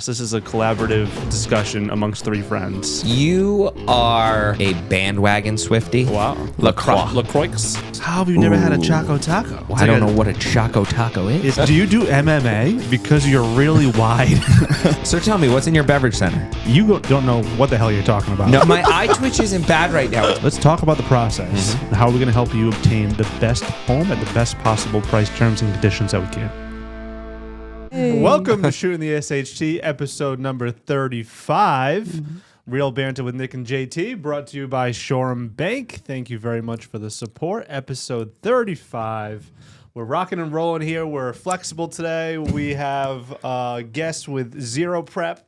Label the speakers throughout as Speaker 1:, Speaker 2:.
Speaker 1: This is a collaborative discussion amongst three friends.
Speaker 2: You are a bandwagon Swiftie.
Speaker 1: Wow. LaCroix. How have you never had a Choco Taco?
Speaker 2: Well, I don't know what a Choco Taco is.
Speaker 1: Do you do MMA? Because you're really wide.
Speaker 2: So tell me, what's in your beverage center?
Speaker 1: You don't know what the hell you're talking about.
Speaker 2: No, my eye twitch isn't bad right now.
Speaker 1: Let's talk about the process. How are we going to help you obtain the best home at the best possible price, terms, and conditions that we can? Hey. Welcome to Shootin' the SHT, episode number 35. Real banter with Nick and JT, brought to you by Shoreham Bank. Thank you very much for the support. Episode 35. We're rocking and rolling here. We're flexible today. We have a guest with zero prep.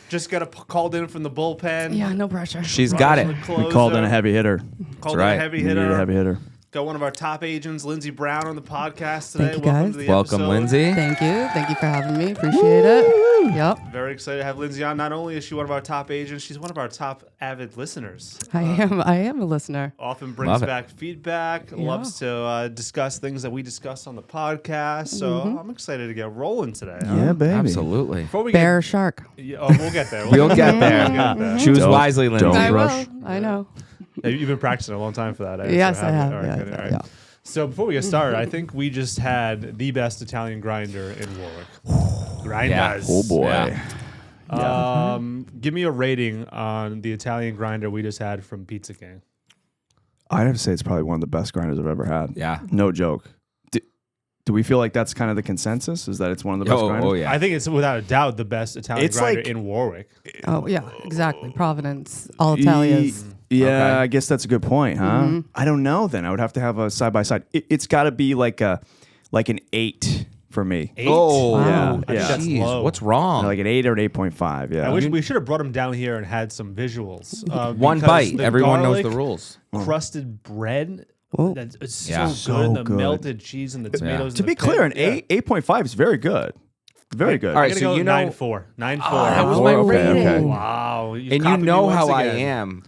Speaker 1: Just got called in from the bullpen.
Speaker 3: Yeah, no pressure.
Speaker 2: She's got it.
Speaker 4: We called in a heavy hitter.
Speaker 1: Called in a heavy hitter.
Speaker 4: We need a heavy hitter.
Speaker 1: Got one of our top agents, Lindsay Brown, on the podcast today.
Speaker 3: Thank you,
Speaker 1: Welcome
Speaker 3: guys.
Speaker 1: to the
Speaker 2: Welcome,
Speaker 1: episode.
Speaker 2: Lindsay.
Speaker 3: Thank you. Thank you for having me. Appreciate it. Yep.
Speaker 1: Very excited to have Lindsay on. Not only is she one of our top agents, she's one of our top avid listeners.
Speaker 3: I am a listener.
Speaker 1: Often brings back feedback, loves to discuss things that we discuss on the podcast. So I'm excited to get rolling today.
Speaker 4: Yeah, baby.
Speaker 2: Absolutely.
Speaker 1: Before we
Speaker 3: Bear or shark?
Speaker 1: we'll get there.
Speaker 2: We'll get there.
Speaker 1: We'll get there.
Speaker 2: Choose
Speaker 4: Don't-
Speaker 2: wisely, Lindsay.
Speaker 4: don't
Speaker 3: I
Speaker 4: rush.
Speaker 3: will. I know.
Speaker 1: You've been practicing a long time for that.
Speaker 3: Yes, I have.
Speaker 1: All right,
Speaker 3: Yeah,
Speaker 1: good. All right.
Speaker 3: yeah.
Speaker 1: So before we get started, I think we just had the best Italian grinder in Warwick. Grinders.
Speaker 4: Oh boy.
Speaker 2: Yeah.
Speaker 1: Give me a rating on the Italian grinder we just had from Pizza King.
Speaker 4: I'd have to say it's probably one of the best grinders I've ever had.
Speaker 2: Yeah.
Speaker 4: No joke. Do we feel like that's kind of the consensus? Is that it's one of the best grinders?
Speaker 2: Oh, yeah.
Speaker 1: I think it's without a doubt the best Italian
Speaker 4: It's
Speaker 1: grinder
Speaker 4: like-
Speaker 1: in Warwick.
Speaker 3: Oh, yeah, exactly. Providence, all Italians.
Speaker 4: Yeah,
Speaker 2: Okay.
Speaker 4: I guess that's a good point, huh? I don't know then. I would have to have a side-by-side. It's got to be like an 8 for me.
Speaker 1: 8?
Speaker 2: Oh,
Speaker 3: Wow.
Speaker 4: Yeah,
Speaker 1: I think
Speaker 4: yeah.
Speaker 1: that's
Speaker 2: Jeez,
Speaker 1: low.
Speaker 2: what's wrong?
Speaker 4: Like an 8 or an 8.5, yeah.
Speaker 1: I wish we should have brought him down here and had some visuals.
Speaker 2: One
Speaker 1: because
Speaker 2: bite.
Speaker 1: the
Speaker 2: Everyone knows the
Speaker 1: garlic
Speaker 2: rules.
Speaker 1: crusted bread.
Speaker 3: Whoa.
Speaker 1: It's
Speaker 2: Yeah.
Speaker 1: so
Speaker 4: So
Speaker 1: good. The
Speaker 4: good.
Speaker 1: melted cheese and the tomatoes.
Speaker 4: to
Speaker 1: in
Speaker 4: be
Speaker 1: the pit.
Speaker 4: clear, an
Speaker 1: Yeah.
Speaker 4: 8.5 is very good. Very good.
Speaker 2: All right,
Speaker 1: I'm
Speaker 2: so
Speaker 1: gonna go
Speaker 2: you know-
Speaker 1: 9.4. 9.4.
Speaker 2: that was
Speaker 3: Oh,
Speaker 2: my
Speaker 4: okay,
Speaker 2: rating.
Speaker 4: okay.
Speaker 1: Wow.
Speaker 2: And you know how I am.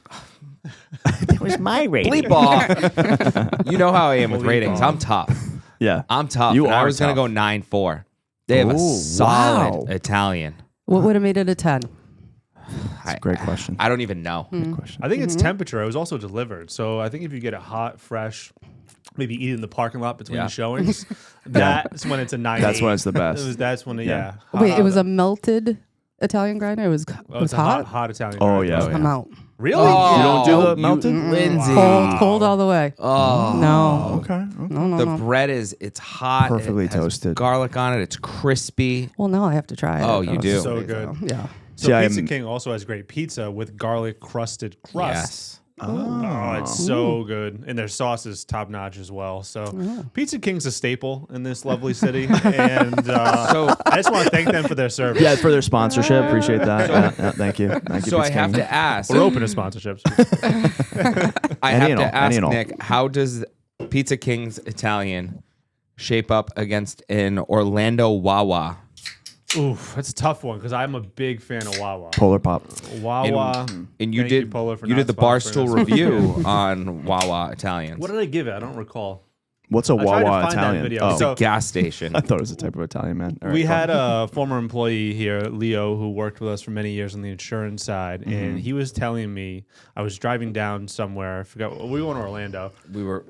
Speaker 4: That was my rating.
Speaker 2: Bleep off. You know how I am with
Speaker 1: Bleep
Speaker 2: ratings.
Speaker 1: off.
Speaker 2: I'm tough.
Speaker 4: Yeah.
Speaker 2: I'm tough.
Speaker 4: You
Speaker 2: and I
Speaker 4: are
Speaker 2: was going to
Speaker 4: tough.
Speaker 2: go 9.4. They have a
Speaker 4: Ooh,
Speaker 2: solid
Speaker 4: wow.
Speaker 2: Italian.
Speaker 3: What would have made it a 10?
Speaker 4: That's a great question.
Speaker 2: I don't even know.
Speaker 4: Good question.
Speaker 1: I think it's temperature. It was also delivered. So I think if you get it hot, fresh, maybe eat it in the parking lot between
Speaker 2: Yeah.
Speaker 1: the showings, that's when it's a 9.
Speaker 4: That's when it's the best.
Speaker 1: That's when,
Speaker 4: Yeah.
Speaker 3: Wait, it was a melted Italian grinder? It was
Speaker 1: it's a
Speaker 3: hot?
Speaker 1: hot Italian.
Speaker 4: Oh,
Speaker 1: grinder.
Speaker 4: yeah.
Speaker 3: I'm out.
Speaker 1: Really?
Speaker 4: You don't do the
Speaker 2: you-
Speaker 4: melted?
Speaker 2: Lindsay.
Speaker 3: Cold all the way.
Speaker 2: Oh.
Speaker 3: No.
Speaker 4: Okay.
Speaker 3: No.
Speaker 2: The bread it's hot.
Speaker 4: Perfectly
Speaker 2: it has
Speaker 4: toasted.
Speaker 2: Garlic on it. It's crispy.
Speaker 3: Well, now I have to try it.
Speaker 2: Oh, you do.
Speaker 1: So good.
Speaker 3: Yeah.
Speaker 1: So
Speaker 4: See,
Speaker 1: Pizza
Speaker 4: I'm-
Speaker 1: King also has great pizza with garlic crusted crust.
Speaker 2: Yes.
Speaker 1: Oh, it's so good. And their sauce is top notch as well. So Pizza King's a staple in this lovely city. And
Speaker 2: So
Speaker 1: I just want to thank them for their service.
Speaker 4: Yeah, for their sponsorship. Appreciate that. Yeah, thank you. Thank you.
Speaker 2: so I
Speaker 4: Pizza
Speaker 2: have
Speaker 4: King.
Speaker 2: to ask.
Speaker 1: We're open to sponsorships.
Speaker 2: I
Speaker 4: Any
Speaker 2: have
Speaker 4: and
Speaker 2: to
Speaker 4: all, any
Speaker 2: ask
Speaker 4: and all.
Speaker 2: Nick, how does Pizza King's Italian shape up against an Orlando Wawa?
Speaker 1: Oof, that's a tough one because I'm a big fan of Wawa.
Speaker 4: Polar Pop.
Speaker 1: Wawa.
Speaker 2: And you
Speaker 1: Thank
Speaker 2: did
Speaker 1: Polar, for
Speaker 2: you
Speaker 1: not
Speaker 2: did the
Speaker 1: sponsoring
Speaker 2: Barstool
Speaker 1: us.
Speaker 2: review on Wawa Italians.
Speaker 1: What did I give it? I don't recall.
Speaker 4: What's a
Speaker 1: I tried to
Speaker 4: Wawa
Speaker 1: find that
Speaker 4: Italian?
Speaker 1: video.
Speaker 4: Oh,
Speaker 1: So-
Speaker 2: Gas station.
Speaker 4: I thought it was a type of Italian man. All right,
Speaker 1: We
Speaker 4: go
Speaker 1: had
Speaker 4: on.
Speaker 1: a former employee here, Leo, who worked with us for many years on the insurance side, and he was telling me, I was driving down somewhere, I forgot, we were in Orlando,
Speaker 2: We were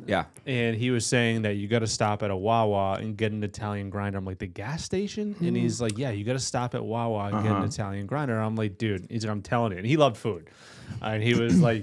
Speaker 1: and he was saying that you got to stop at a Wawa and get an Italian grinder. I'm like, the gas station? And he's like, yeah, you got to stop at Wawa and get an Italian grinder. I'm like, dude, he's like, I'm telling you. And he loved food. And he was like,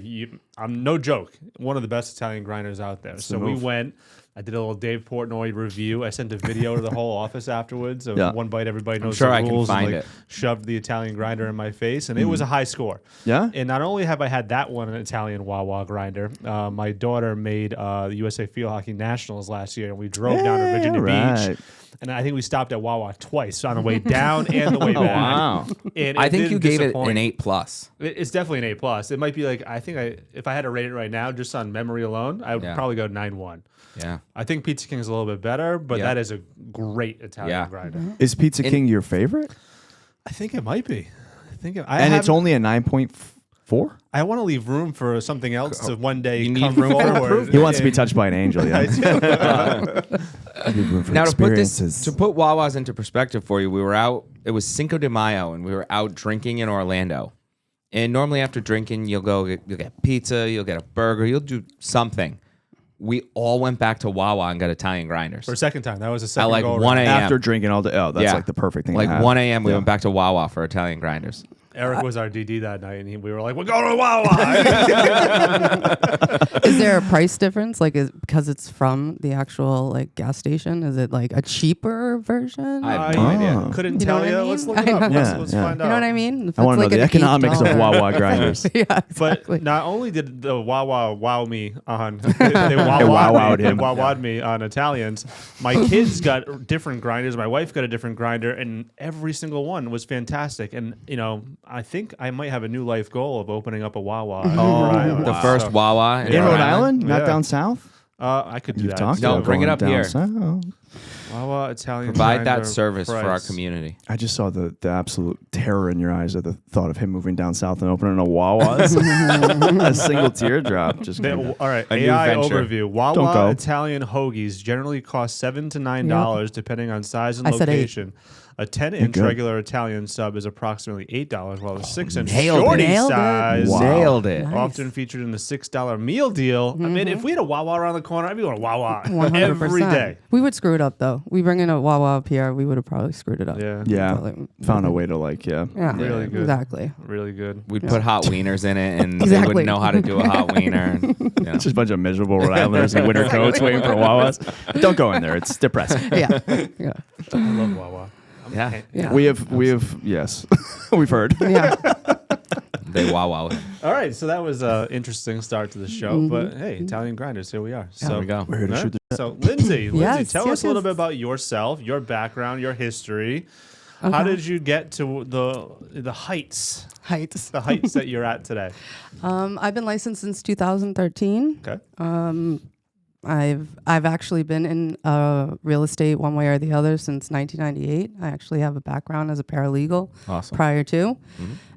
Speaker 1: I'm no joke, one of the best Italian grinders out there. So we went. I did a little Dave Portnoy review. I sent a video to the whole office afterwards of one bite. Everybody knows
Speaker 2: sure
Speaker 1: the
Speaker 2: I can
Speaker 1: rules.
Speaker 2: find
Speaker 1: and,
Speaker 2: it.
Speaker 1: Shoved the Italian grinder in my face, and it was a high score.
Speaker 4: Yeah?
Speaker 1: And not only have I had that one, an Italian Wawa grinder, my daughter made the USA Field Hockey Nationals last year, and we drove down to Virginia
Speaker 4: right.
Speaker 1: Beach. And I think we stopped at Wawa twice on the way down and the way back.
Speaker 4: Wow.
Speaker 1: And
Speaker 2: I
Speaker 1: it
Speaker 2: think you
Speaker 1: didn't
Speaker 2: gave it
Speaker 1: disappoint.
Speaker 2: an 8+.
Speaker 1: It's definitely an A+. It might be like, if I had to rate it right now, just on memory alone, I would probably go 9.1.
Speaker 2: Yeah.
Speaker 1: I think Pizza King is a little bit better, but
Speaker 2: Yeah.
Speaker 1: that is a great Italian
Speaker 2: Yeah.
Speaker 1: grinder.
Speaker 4: Is Pizza King your favorite?
Speaker 1: I think it might be. I think
Speaker 4: And it's only a 9.4. 4?
Speaker 1: I want to leave room for something else to one day
Speaker 2: You need
Speaker 1: come
Speaker 2: room for
Speaker 1: forward.
Speaker 4: He wants to be touched by an angel. Yeah.
Speaker 1: I do.
Speaker 4: Leave room for
Speaker 2: Now to put
Speaker 4: experiences.
Speaker 2: Wawa's into perspective for you, we were out. It was Cinco de Mayo, and we were out drinking in Orlando. And normally after drinking, you'll get pizza, you'll get a burger, you'll do something. We all went back to Wawa and got Italian grinders
Speaker 1: For a second time. That was a second
Speaker 2: at like
Speaker 1: go
Speaker 2: 1
Speaker 1: around.
Speaker 2: a.m.
Speaker 4: After drinking all day. Oh, that's like the perfect thing.
Speaker 2: Like
Speaker 4: to have.
Speaker 2: 1 a.m. we went back to Wawa for Italian grinders.
Speaker 1: Eric was our DD that night, and we were like, "We're going to Wawa."
Speaker 3: Is there a price difference? Like, because it's from the actual like gas station? Is it like a cheaper version?
Speaker 2: I have no idea.
Speaker 1: Couldn't
Speaker 3: You know
Speaker 1: tell
Speaker 3: what I
Speaker 1: you.
Speaker 3: mean?
Speaker 1: Let's look
Speaker 3: I
Speaker 1: it up.
Speaker 3: know.
Speaker 1: Let's find out.
Speaker 3: You know what I mean? If
Speaker 4: I want
Speaker 3: it's
Speaker 4: to know
Speaker 3: like
Speaker 4: the
Speaker 3: an
Speaker 4: economics of
Speaker 3: $8
Speaker 4: Wawa grinders.
Speaker 3: yeah, exactly.
Speaker 1: But not only did the Wawa wow me on, they
Speaker 4: wowed him.
Speaker 1: wowed me on Italians. My kids got different grinders. My wife got a different grinder, and every single one was fantastic. And I think I might have a new life goal of opening up a Wawa. in Rhode Island.
Speaker 2: The first Wawa
Speaker 4: In Rhode Island? Not
Speaker 1: Yeah.
Speaker 4: down south?
Speaker 1: I could do
Speaker 4: You've
Speaker 1: that.
Speaker 4: talked
Speaker 2: No,
Speaker 4: about
Speaker 2: bring it
Speaker 4: going
Speaker 2: up
Speaker 4: down
Speaker 2: here.
Speaker 4: south.
Speaker 1: Wawa Italian.
Speaker 2: Provide that
Speaker 1: grinder
Speaker 2: service for our
Speaker 1: price.
Speaker 2: community.
Speaker 4: I just saw the absolute terror in your eyes at the thought of him moving down south and opening a Wawa's. A single teardrop. Just
Speaker 1: All right,
Speaker 2: A new
Speaker 1: AI
Speaker 2: venture.
Speaker 1: overview.
Speaker 4: Don't
Speaker 1: Wawa
Speaker 4: go.
Speaker 1: Italian hoagies generally cost $7 to $9 depending on size and
Speaker 3: I said $8.
Speaker 1: location. A 10-inch
Speaker 4: good.
Speaker 1: regular Italian sub is approximately $8, while a 6-inch
Speaker 2: nailed it.
Speaker 1: shorty
Speaker 3: Nailed it.
Speaker 1: size
Speaker 4: Wow.
Speaker 2: Nailed it.
Speaker 3: Nice.
Speaker 1: often featured in the $6 meal deal. I mean, if we had a Wawa around the corner, I'd be going to Wawa
Speaker 3: 100%.
Speaker 1: every day.
Speaker 3: We would screw it up though. We bring in a Wawa up here, we would have probably screwed it up.
Speaker 1: Yeah,
Speaker 4: Yeah.
Speaker 3: Probably-
Speaker 4: Found a way to
Speaker 3: Yeah,
Speaker 1: Really good.
Speaker 3: Exactly.
Speaker 1: really good.
Speaker 2: We'd put hot wieners in it, and they
Speaker 3: Exactly.
Speaker 2: wouldn't know how to do a hot wiener. And,
Speaker 4: It's just a bunch of miserable Rhode Islanders in winter coats waiting for Wawas. Don't go in there. It's depressing.
Speaker 3: Yeah. Yeah.
Speaker 1: I love Wawa.
Speaker 2: yeah,
Speaker 3: Yeah.
Speaker 4: We have, yes, we've heard.
Speaker 3: Yeah.
Speaker 2: they Wawa.
Speaker 1: All right, so that was an interesting start to the show. But hey, Italian grinders, here we are.
Speaker 2: There
Speaker 1: So
Speaker 2: we go.
Speaker 4: We're here to
Speaker 1: All
Speaker 4: shoot
Speaker 1: right.
Speaker 4: the
Speaker 1: So, Lindsay,
Speaker 3: Yes,
Speaker 1: tell us
Speaker 3: yes,
Speaker 1: a little
Speaker 3: yes.
Speaker 1: bit about yourself, your background, your history. How did you get to the heights,
Speaker 3: Heights.
Speaker 1: the heights that you're at today?
Speaker 3: I've been licensed since 2013.
Speaker 1: Okay.
Speaker 3: I've actually been in real estate one way or the other since 1998. I actually have a background as a paralegal
Speaker 2: Awesome.
Speaker 3: prior to,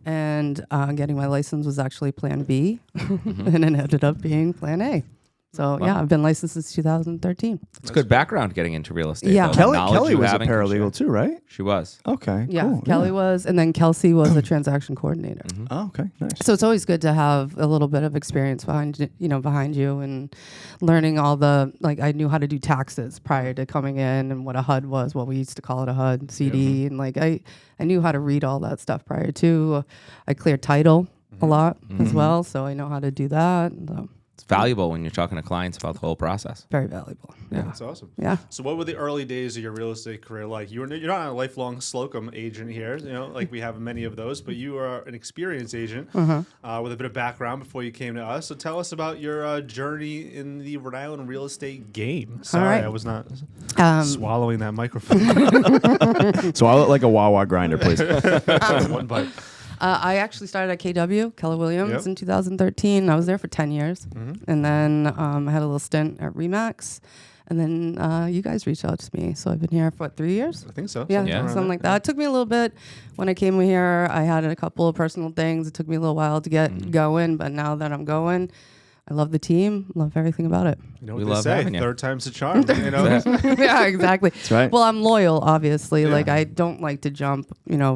Speaker 3: and getting my license was actually Plan B, and it ended up being Plan A. So yeah, I've been licensed since 2013.
Speaker 2: It's good background getting into real estate.
Speaker 3: Yeah.
Speaker 2: though. The
Speaker 4: Kelly,
Speaker 2: knowledge
Speaker 4: Kelly
Speaker 2: you
Speaker 4: was a
Speaker 2: have and can share.
Speaker 4: paralegal too, right?
Speaker 2: She was.
Speaker 4: Okay.
Speaker 3: Yeah,
Speaker 4: cool,
Speaker 3: Kelly was, and then Kelsey was a transaction coordinator.
Speaker 4: Oh, okay. Nice.
Speaker 3: So it's always good to have a little bit of experience behind you and learning all the, like, I knew how to do taxes prior to coming in and what a HUD was, what we used to call it a HUD, CD. And like, I knew how to read all that stuff prior to. I cleared title a lot as well. So I know how to do that. So
Speaker 2: It's valuable when you're talking to clients about the whole process.
Speaker 3: very valuable. Yeah.
Speaker 1: That's awesome.
Speaker 3: Yeah.
Speaker 1: So, what were the early days of your real estate career like? You're not a lifelong Slocum agent here, like we have many of those, but you are an experienced agent with a bit of background before you came to us. So, tell us about your journey in the Rhode Island real estate game. Sorry,
Speaker 3: right.
Speaker 1: I was not swallowing that microphone.
Speaker 4: So I look like a Wawa grinder, please.
Speaker 1: One bite.
Speaker 3: I actually started at KW, Keller Williams,
Speaker 1: Yep.
Speaker 3: in 2013. I was there for 10 years. And then I had a little stint at Remax. And then you guys reached out to me. So I've been here for, 3 years?
Speaker 1: I think so.
Speaker 3: Yeah,
Speaker 1: around
Speaker 3: something
Speaker 1: there.
Speaker 3: like that. It took me a little bit when I came here. I had a couple of personal things. It took me a little while to get going. But now that I'm going, I love the team. Love everything about it.
Speaker 1: You know
Speaker 2: We
Speaker 1: what they
Speaker 2: love
Speaker 1: say,
Speaker 2: having you.
Speaker 1: third time's a charm.
Speaker 3: Yeah, exactly.
Speaker 4: That's right.
Speaker 3: Well, I'm loyal, obviously.
Speaker 1: Yeah.
Speaker 3: Like, I don't like to jump,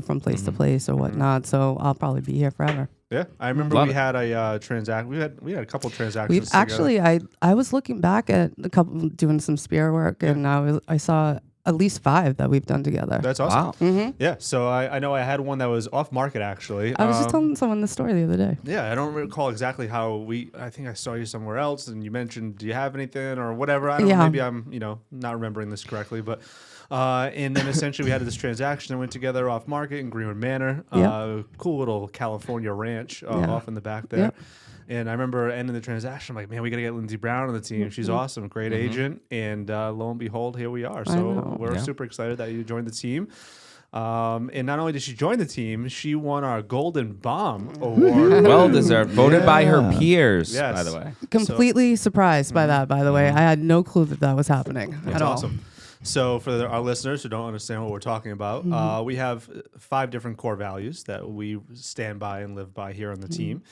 Speaker 3: from place to place or whatnot. So I'll probably be here forever.
Speaker 1: Yeah, I remember
Speaker 2: Love
Speaker 1: we
Speaker 2: it.
Speaker 1: had a transact. We had a couple transactions.
Speaker 3: We've
Speaker 1: together.
Speaker 3: actually, I was looking back at a couple doing some spear work, and I saw at least 5 that we've done together.
Speaker 1: That's awesome.
Speaker 2: Wow.
Speaker 1: Yeah, so I know I had one that was off market actually.
Speaker 3: I was just telling someone the story the other day.
Speaker 1: Yeah, I don't recall exactly how I think I saw you somewhere else, and you mentioned, "Do you have anything or whatever?" I don't know.
Speaker 3: Yeah.
Speaker 1: Maybe I'm not remembering this correctly, but and then essentially we had this transaction that went together off market in Greenwood Manor.
Speaker 3: Yeah.
Speaker 1: Cool little California ranch
Speaker 3: Yeah.
Speaker 1: off in the back there.
Speaker 3: Yep.
Speaker 1: And I remember ending the transaction. I'm like, man, we got to get Lindsay Brown on the team. She's awesome, great agent. And lo and behold, here we are. So
Speaker 3: know.
Speaker 1: we're
Speaker 2: Yeah.
Speaker 1: super excited that you joined the team. And not only did she join the team, she won our Golden Bomb Award.
Speaker 2: Well deserved. Voted by her
Speaker 4: Yeah.
Speaker 2: peers,
Speaker 1: Yes.
Speaker 2: by the way.
Speaker 3: Completely surprised by that, by the way. I had no clue that was happening
Speaker 1: That's
Speaker 3: at all.
Speaker 1: awesome. So for our listeners who don't understand what we're talking about, we have 5 different core values that we stand by and live by here on the team.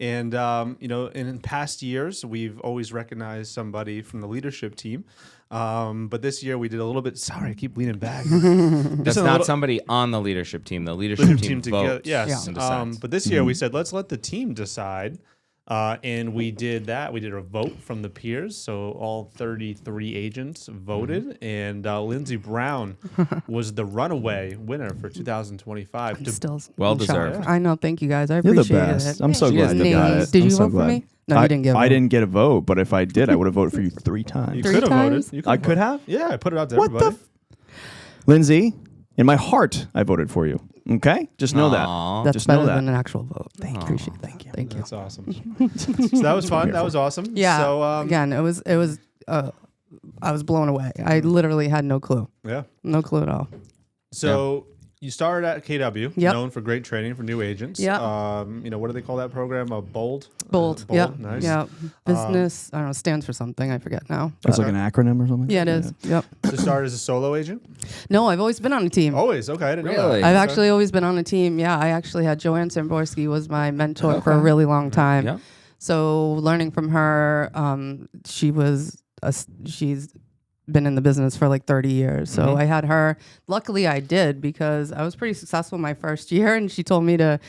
Speaker 1: And, in past years, we've always recognized somebody from the leadership team. But this year we did a little bit. Sorry, I keep leaning back.
Speaker 2: That's not somebody on the leadership team. The leadership team votes.
Speaker 1: Yes.
Speaker 2: And decides.
Speaker 1: But this year we said, let's let the team decide. And we did that. We did a vote from the peers. So all 33 agents voted. And Lindsay Brown was the runaway winner for 2025.
Speaker 2: Well deserved.
Speaker 3: I know. Thank you guys. I
Speaker 4: You're the
Speaker 3: appreciate
Speaker 4: best.
Speaker 3: it.
Speaker 4: I'm so glad you got it.
Speaker 3: Did
Speaker 4: I'm
Speaker 3: you
Speaker 4: so
Speaker 3: vote for
Speaker 4: glad.
Speaker 3: me? No, you didn't get a vote.
Speaker 4: I didn't get a vote, but if I did, I would have voted for you 3 times.
Speaker 1: You
Speaker 3: 3
Speaker 1: could have
Speaker 3: times?
Speaker 1: voted.
Speaker 4: I could have?
Speaker 1: Yeah, I put it out to
Speaker 4: What
Speaker 1: everybody.
Speaker 4: Lindsay, in my heart, I voted for you. Okay? Just know
Speaker 2: Aw.
Speaker 4: that.
Speaker 3: That's
Speaker 4: Just know
Speaker 3: better
Speaker 4: that.
Speaker 3: than an actual vote. Appreciate that.
Speaker 4: Thank you.
Speaker 3: Thank you.
Speaker 1: That's awesome. So that was fun. That was awesome.
Speaker 3: Yeah.
Speaker 1: So,
Speaker 3: Again, it was. I was blown away. I literally had no clue.
Speaker 1: yeah.
Speaker 3: No clue at all.
Speaker 1: So you started at KW,
Speaker 3: Yep.
Speaker 1: known for great training for new agents.
Speaker 3: Yep.
Speaker 1: What do they call that program? A bold?
Speaker 3: Bold.
Speaker 1: Bold.
Speaker 3: Yeah.
Speaker 1: Nice.
Speaker 3: Yeah. Business. I don't know. Stands for something. I forget now.
Speaker 4: That's
Speaker 3: But-
Speaker 4: like an acronym or something?
Speaker 3: yeah, it is. Yep.
Speaker 1: So started as a solo agent?
Speaker 3: No, I've always been on a team.
Speaker 1: Always. Okay. I didn't know
Speaker 2: Really?
Speaker 1: that.
Speaker 3: I've
Speaker 1: Okay.
Speaker 3: actually always been on a team. Yeah, I actually had Joanne Samborski was my mentor for a really long time.
Speaker 2: Yeah.
Speaker 3: So learning from her, she's been in the business for like 30 years. So I had her. Luckily, I did because I was pretty successful my first year, and she told me to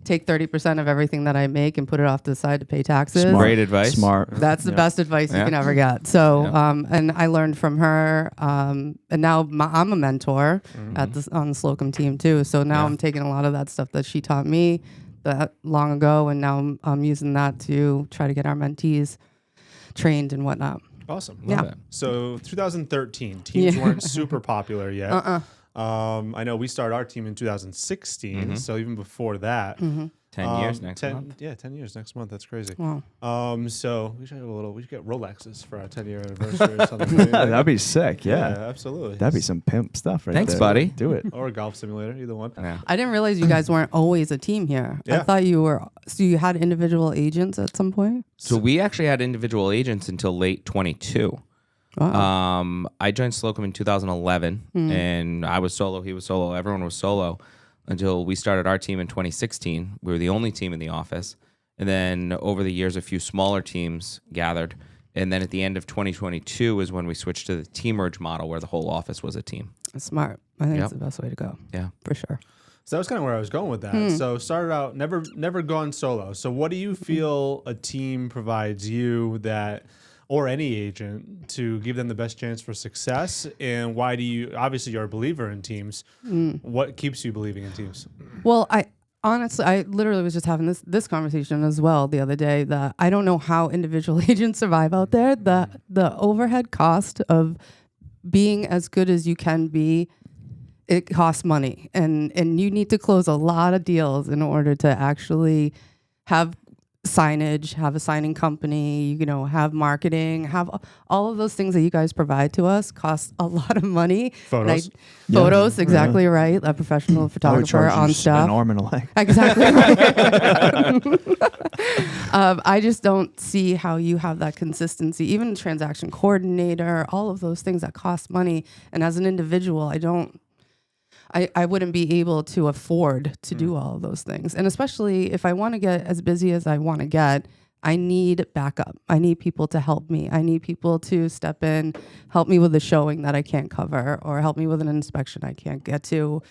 Speaker 3: take 30% of everything that I make and put it off to the side to pay taxes.
Speaker 2: Great advice.
Speaker 4: Smart.
Speaker 3: That's the best advice you
Speaker 2: Yeah.
Speaker 3: can ever get. So,
Speaker 2: Yeah.
Speaker 3: and I learned from her, and now I'm a mentor on the Slocum team too. So now I'm taking a lot of that stuff that she taught me that long ago, and now I'm using that to try to get our mentees trained and whatnot.
Speaker 1: Awesome.
Speaker 3: Yeah.
Speaker 2: Love it.
Speaker 1: So 2013, teams
Speaker 3: Yeah.
Speaker 1: weren't super popular yet. I know we started our team in 2016, so even before that.
Speaker 2: 10 years next
Speaker 1: 10
Speaker 2: month.
Speaker 1: Yeah, 10 years next month. That's crazy.
Speaker 3: Wow.
Speaker 1: So we should have we should get Rolexes for our 10-year anniversary or something.
Speaker 4: That'd be sick. Yeah.
Speaker 1: absolutely.
Speaker 4: That'd be some pimp stuff right
Speaker 2: Thanks,
Speaker 4: there.
Speaker 2: buddy.
Speaker 4: Do it.
Speaker 1: Or a golf simulator, either one.
Speaker 2: Yeah.
Speaker 3: I didn't realize you guys weren't always a team here.
Speaker 1: Yeah.
Speaker 3: I thought you were. So you had individual agents at some point?
Speaker 2: So we actually had individual agents until late 22.
Speaker 3: Wow.
Speaker 2: I joined Slocum in 2011, and I was solo. He was solo. Everyone was solo until we started our team in 2016. We were the only team in the office. And then over the years, a few smaller teams gathered. And then at the end of 2022 is when we switched to the team merge model where the whole office was a team.
Speaker 3: That's smart. I think
Speaker 2: Yep.
Speaker 3: it's the best way to go.
Speaker 2: Yeah.
Speaker 3: For sure.
Speaker 1: So that was kind of where I was going with that. So started out, never gone solo. So what do you feel a team provides you that, or any agent, to give them the best chance for success? And why do you, obviously you're a believer in teams. What keeps you believing in teams?
Speaker 3: Well, I literally was just having this conversation as well the other day that I don't know how individual agents survive out there. The overhead cost of being as good as you can be, it costs money, and you need to close a lot of deals in order to actually have signage, have a signing company, have marketing, have all of those things that you guys provide to us cost a lot of money.
Speaker 1: Photos.
Speaker 3: Photos, exactly right. A professional
Speaker 4: I would
Speaker 3: photographer
Speaker 4: charge
Speaker 3: on
Speaker 4: you
Speaker 3: staff.
Speaker 4: an arm and a leg.
Speaker 3: Exactly. I just don't see how you have that consistency. Even transaction coordinator, all of those things that cost money. And as an individual, I wouldn't be able to afford to do all of those things. And especially if I want to get as busy as I want to get, I need backup. I need people to help me. I need people to step in, help me with a showing that I can't cover, or help me with an inspection I can't get to.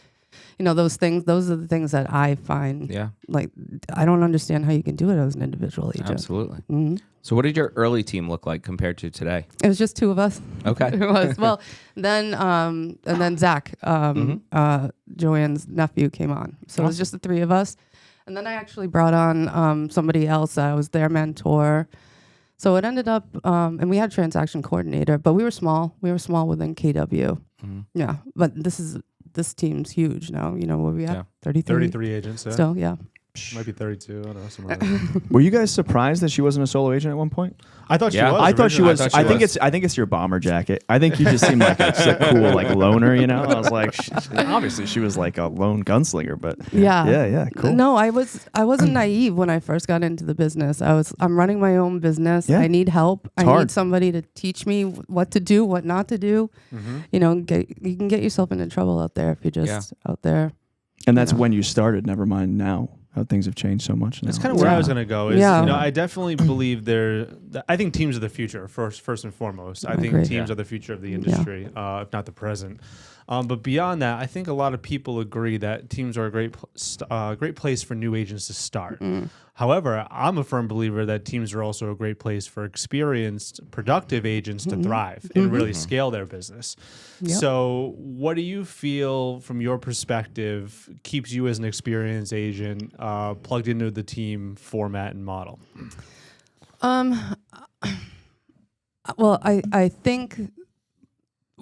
Speaker 3: Those things, those are the things that I find.
Speaker 2: Yeah.
Speaker 3: Like, I don't understand how you can do it as an individual agent.
Speaker 2: Absolutely.
Speaker 3: Mhm.
Speaker 2: So what did your early team look like compared to today?
Speaker 3: It was just 2 of us.
Speaker 2: Okay.
Speaker 3: It was. Well, then, and then Zach, Joanne's nephew, came on. So it was just the 3 of us. And then I actually brought on somebody else. I was their mentor. So it ended up, and we had a transaction coordinator, but we were small. We were small within KW. Yeah. But this team's huge now. Where we at?
Speaker 2: Yeah.
Speaker 3: 33?
Speaker 1: 33 agents. Yeah.
Speaker 3: Still, yeah.
Speaker 1: Might be 32. I don't know. Somewhere around there.
Speaker 4: Were you guys surprised that she wasn't a solo agent at one point?
Speaker 1: I thought she
Speaker 2: Yeah.
Speaker 1: was.
Speaker 4: I thought she was.
Speaker 2: I thought she was.
Speaker 4: I think it's your bomber jacket. I think you just seem like a cool like loner. You know, I was like, obviously she was like a lone gunslinger, but yeah, cool.
Speaker 3: No, I wasn't naive when I first got into the business. I'm running my own business.
Speaker 4: Yeah.
Speaker 3: I need help. I
Speaker 4: hard.
Speaker 3: need somebody to teach me what to do, what not to do. You know, you can get yourself into trouble out there if you're just out there.
Speaker 4: And that's when you started. Never mind now. How things have changed so much now.
Speaker 1: That's kind of where I was going to go. Is,
Speaker 3: Yeah.
Speaker 1: you know, I definitely believe I think teams are the future, first and foremost. I think
Speaker 3: agree.
Speaker 1: teams are the future of the industry, if not the present. But beyond that, I think a lot of people agree that teams are a great place for new agents to start. However, I'm a firm believer that teams are also a great place for experienced, productive agents to thrive and really scale their business.
Speaker 3: Yep.
Speaker 1: So what do you feel, from your perspective, keeps you as an experienced agent plugged into the team format and model?
Speaker 3: Well, I think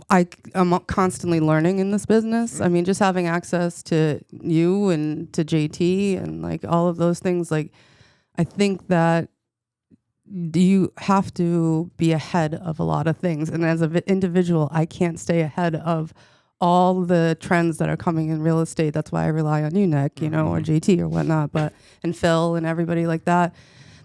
Speaker 3: I'm constantly learning in this business. I mean, just having access to you and to JT and like all of those things, like I think that you have to be ahead of a lot of things. And as an individual, I can't stay ahead of all the trends that are coming in real estate. That's why I rely on you, Nick, you know, or JT or whatnot, and Phil and everybody like that.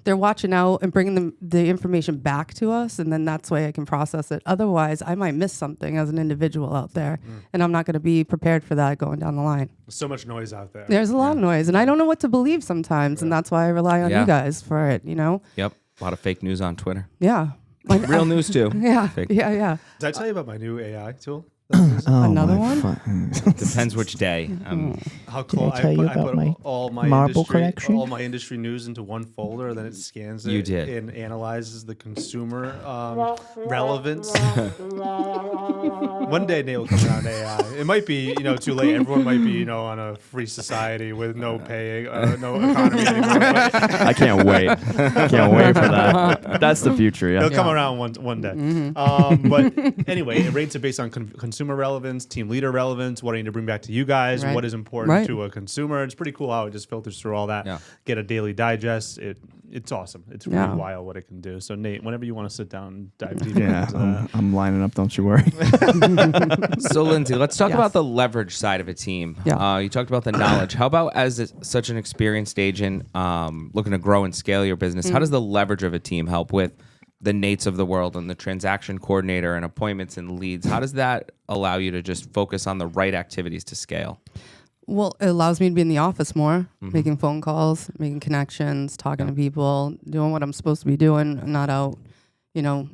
Speaker 3: They're watching out and bringing the information back to us, and then that's why I can process it. Otherwise, I might miss something as an individual out there, and I'm not going to be prepared for that going down the line.
Speaker 1: There's so much noise out there.
Speaker 3: There's a lot of noise, and I don't know what to believe sometimes, and that's why I rely on you guys for it, you know?
Speaker 2: Yep. A lot of fake news on Twitter.
Speaker 3: Yeah.
Speaker 2: Real news too.
Speaker 3: Yeah.
Speaker 2: Fake.
Speaker 3: Yeah.
Speaker 1: Did I tell you about my new AI tool?
Speaker 3: Another one?
Speaker 2: Depends which day.
Speaker 1: How cool!
Speaker 5: I tell you about
Speaker 1: put
Speaker 5: my
Speaker 1: all my
Speaker 5: marble
Speaker 1: industry,
Speaker 5: collection?
Speaker 1: all my industry news into one folder, then it scans it
Speaker 2: You did.
Speaker 1: and analyzes the consumer relevance. One day Nate will come around to AI. It might be too late. Everyone might be on a free society with no paying, no economy anymore. But
Speaker 4: I can't wait. Can't wait for that. That's the future. Yeah.
Speaker 1: it'll come around one day. But anyway, it rates it based on consumer relevance, team leader relevance, what I need to bring back to you guys,
Speaker 3: Right.
Speaker 1: what is important to a consumer. It's pretty cool how it just filters through all that.
Speaker 2: Yeah.
Speaker 1: Get a daily digest. It's awesome. It's really
Speaker 3: Yeah.
Speaker 1: wild what it can do. So Nate, whenever you want to sit down and dive deeper
Speaker 4: Yeah,
Speaker 1: into that.
Speaker 4: I'm lining up. Don't you worry.
Speaker 2: So, Lindsay, let's talk
Speaker 3: Yes.
Speaker 2: about the leverage side of a team.
Speaker 3: Yeah.
Speaker 2: You talked about the knowledge. How about as such an experienced agent looking to grow and scale your business, how does the leverage of a team help with the Nates of the world and the transaction coordinator and appointments and leads? How does that allow you to just focus on the right activities to scale?
Speaker 3: Well, it allows me to be in the office more, making phone calls, making connections, talking to people, doing what I'm supposed to be doing, not out,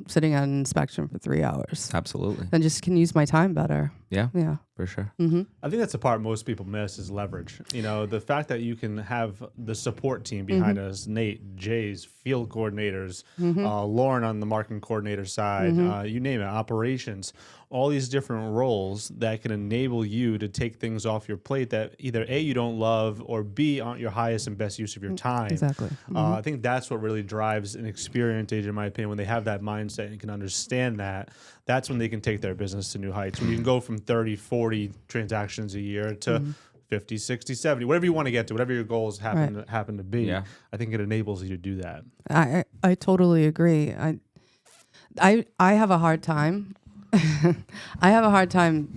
Speaker 3: sitting at an inspection for 3 hours.
Speaker 2: Absolutely.
Speaker 3: And just can use my time better.
Speaker 2: Yeah,
Speaker 3: Yeah.
Speaker 2: for sure.
Speaker 1: I think that's the part most people miss is leverage. The fact that you can have the support team behind us, Nate, Jay's, field coordinators, Lauren on the marketing coordinator side, you name it, operations, all these different roles that can enable you to take things off your plate that either A, you don't love, or B, aren't your highest and best use of your time.
Speaker 3: Exactly.
Speaker 1: I think that's what really drives an experienced agent, in my opinion, when they have that mindset and can understand that. That's when they can take their business to new heights. When you can go from 30, 40 transactions a year to 50, 60, 70, whatever you want to get to, whatever your goals happen to be.
Speaker 2: Yeah.
Speaker 1: I think it enables you to do that.
Speaker 3: I totally agree. I have a hard time. I have a hard time,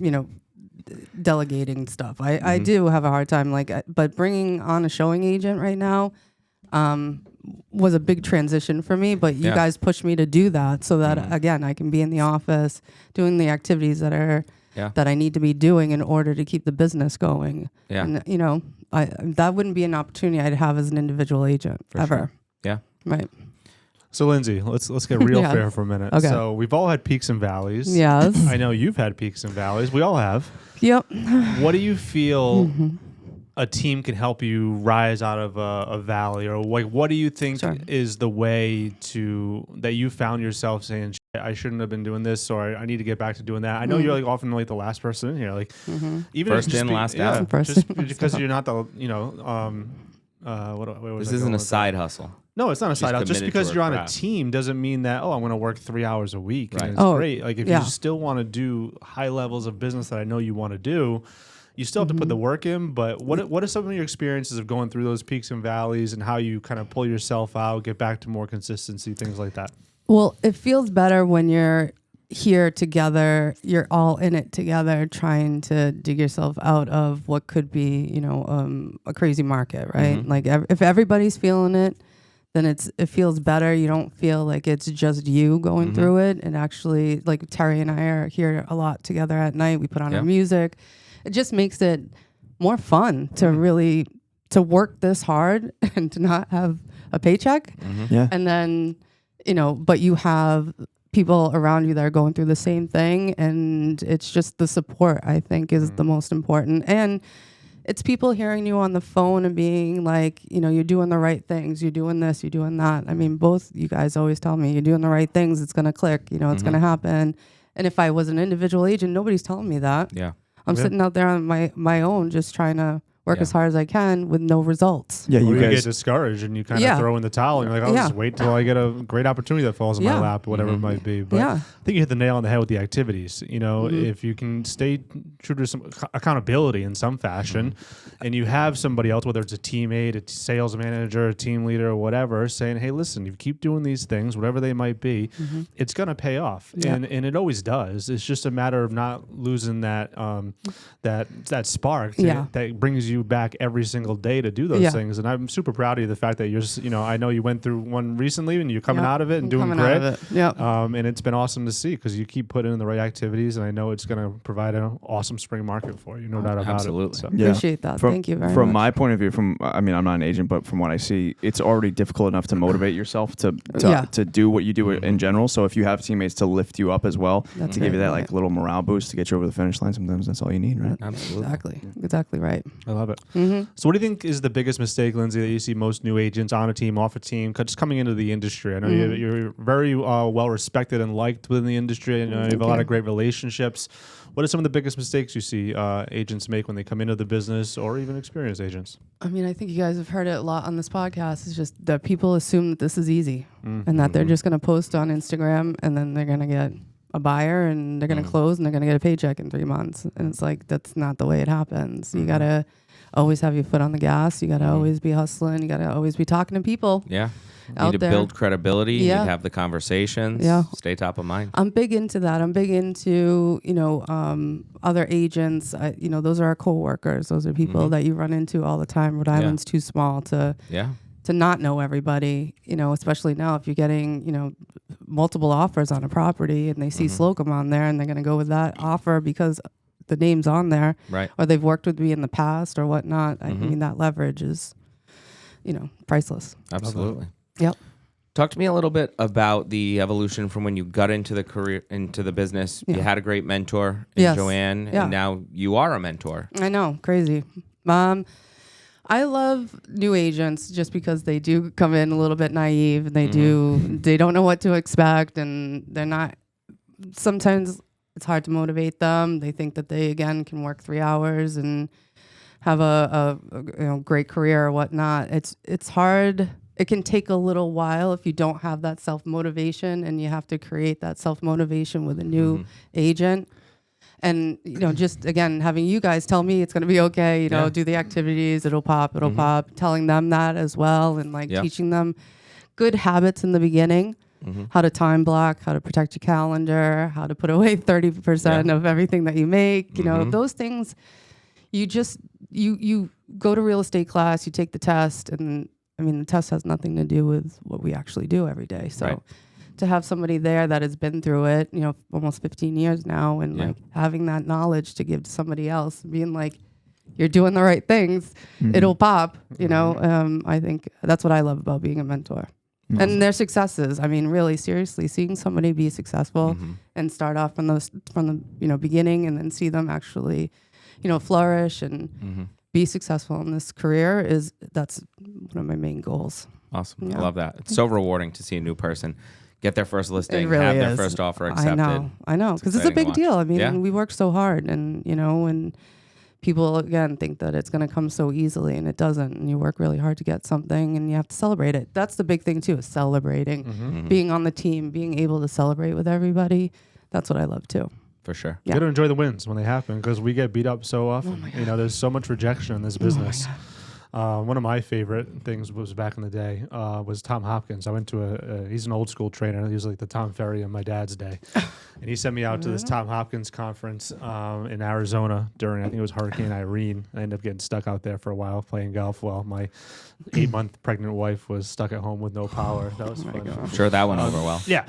Speaker 3: delegating stuff. I do have a hard time, but bringing on a showing agent right now was a big transition for me. But you guys pushed me to do that so that again I can be in the office doing the activities that are that I need to be doing in order to keep the business going.
Speaker 2: Yeah.
Speaker 3: And that wouldn't be an opportunity I'd have as an individual agent ever.
Speaker 2: Sure. Yeah.
Speaker 3: Right.
Speaker 1: So Lindsay, let's get real
Speaker 3: Yeah.
Speaker 1: fair for a minute.
Speaker 3: Okay.
Speaker 1: So we've all had peaks and valleys.
Speaker 3: Yes.
Speaker 1: I know you've had peaks and valleys. We all have.
Speaker 3: Yep.
Speaker 1: What do you feel a team can help you rise out of a valley, or what do you think
Speaker 3: Sure.
Speaker 1: is the way that you found yourself saying, I shouldn't have been doing this, or I need to get back to doing that? I know you're often the last person in here, even
Speaker 2: First in, last out.
Speaker 3: First
Speaker 1: just
Speaker 3: in,
Speaker 1: because you're not the
Speaker 2: This isn't a side hustle.
Speaker 1: No, it's not a side out. Just
Speaker 2: committed
Speaker 1: because
Speaker 2: to
Speaker 1: you're
Speaker 2: a
Speaker 1: on a
Speaker 2: craft.
Speaker 1: team doesn't mean that, I'm going to work 3 hours a week.
Speaker 2: Right.
Speaker 1: And it's
Speaker 3: Oh,
Speaker 1: great. If
Speaker 3: yeah.
Speaker 1: you still want to do high levels of business that I know you want to do, You still have to put the work in, but what are some of your experiences of going through those peaks and valleys and how you kind of pull yourself out, get back to more consistency, things like that?
Speaker 3: Well, it feels better when you're here together, you're all in it together, trying to dig yourself out of what could be, a crazy market, right? Like if everybody's feeling it, then it feels better. You don't feel like it's just you going through it. And actually, like Terry and I are here a lot together at night. We put on our music. It just makes it more fun to really to work this hard and to not have a paycheck.
Speaker 4: Yeah.
Speaker 3: And then, but you have people around you that are going through the same thing. And it's just the support, I think, is the most important. And it's people hearing you on the phone and being like, you're doing the right things. You're doing this, you're doing that. I mean, both you guys always tell me you're doing the right things. It's going to click, it's going to happen. And if I was an individual agent, nobody's telling me that.
Speaker 2: Yeah.
Speaker 3: I'm sitting out there on my own, just trying to work as hard as I can with no results.
Speaker 1: Yeah, you get discouraged and you kind of throw in the towel and you're like, I'll just wait till I get a great opportunity that falls in my lap, whatever it might be. But I think you hit the nail on the head with the activities. If you can stay true to some accountability in some fashion and you have somebody else, whether it's a teammate, a sales manager, a team leader or whatever, saying, hey, listen, if you keep doing these things, whatever they might be, it's going to pay off. Yeah. And it always does. It's just a matter of not losing that that spark that brings you back every single day to do those things. And I'm super proud of you, the fact that you're just, I know you went through one recently and you're coming out of it and doing great. And it's been awesome to see because you keep putting in the right activities, and I know it's going to provide an awesome spring market for you, no doubt about it. So.
Speaker 3: Yeah. Appreciate that. Thank you very much.
Speaker 4: From my point of view, I'm not an agent, but from what I see, it's already difficult enough to motivate yourself to do what you do in general. So if you have teammates to lift you up as well, to give you that like little morale boost to get you over the finish line, sometimes that's all you need, right?
Speaker 2: Absolutely.
Speaker 3: Exactly right.
Speaker 1: I love it. So what do you think is the biggest mistake, Lindsay, that you see most new agents on a team, off a team, just coming into the industry? I know you're very well respected and liked within the industry, and you have a lot of great relationships. What are some of the biggest mistakes you see agents make when they come into the business, or even experienced agents?
Speaker 3: I mean, I think you guys have heard it a lot on this podcast. It's just that people assume that this is easy and that they're just going to post on Instagram and then they're going to get a buyer and they're going to close and they're going to get a paycheck in 3 months. And it's like, that's not the way it happens. You got to always have your foot on the gas. You got to always be hustling. You got to always be talking to people.
Speaker 2: Yeah. You need to build credibility. You need to have the conversations. Yeah. Stay top of mind.
Speaker 3: I'm big into that. I'm big into, other agents. Those are our coworkers. Those are people that you run into all the time. Rhode Island's too small to not know everybody, especially now if you're getting, multiple offers on a property and they see Slocum on there and they're going to go with that offer because the name's on there,
Speaker 2: right?
Speaker 3: Or they've worked with me in the past or whatnot. I mean, that leverage is, priceless.
Speaker 2: Absolutely.
Speaker 3: Yep.
Speaker 2: Talk to me a little bit about the evolution from when you got into the career, into the business. You had a great mentor in Joanne, and now you are a mentor.
Speaker 3: I know, crazy. I love new agents just because they do come in a little bit naive and they don't know what to expect, and they're not, sometimes it's hard to motivate them. They think that they, again, can work 3 hours and have a great career or whatnot. It's hard. It can take a little while if you don't have that self-motivation, and you have to create that self-motivation with a new agent. And, just, again, having you guys tell me it's going to be okay, do the activities, it'll pop, telling them that as well, and, teaching them good habits in the beginning, how to time block, how to protect your calendar, how to put away 30% of everything that you make, those things. You go to real estate class, you take the test, and the test has nothing to do with what we actually do every day. So to have somebody there that has been through it, almost 15 years now, and having that knowledge to give to somebody else, being like, you're doing the right things, it'll pop, I think that's what I love about being a mentor. And their successes. Really, seriously, seeing somebody be successful and start off from the beginning, and then see them actually, flourish and be successful in this career that's one of my main goals.
Speaker 2: Awesome. I love that. It's so rewarding to see a new person get their first listing, really have their first offer accepted.
Speaker 3: I know. Because it's a big deal. We work so hard, and, and people, again, think that it's going to come so easily, and it doesn't. And you work really hard to get something, and you have to celebrate it. That's the big thing, too, is celebrating. Being on the team, being able to celebrate with everybody. That's what I love, too.
Speaker 2: For sure.
Speaker 1: You got to enjoy the wins when they happen because we get beat up so often. There's so much rejection in this business. One of my favorite things was back in the day was Tom Hopkins. I went to he's an old school trainer. He was like the Tom Ferry of my dad's day. And he sent me out to this Tom Hopkins conference in Arizona during, I think it was Hurricane Irene. I ended up getting stuck out there for a while playing golf while my 8-month pregnant wife was stuck at home with no power. That was fun.
Speaker 2: I'm sure that went over well.
Speaker 1: Yeah.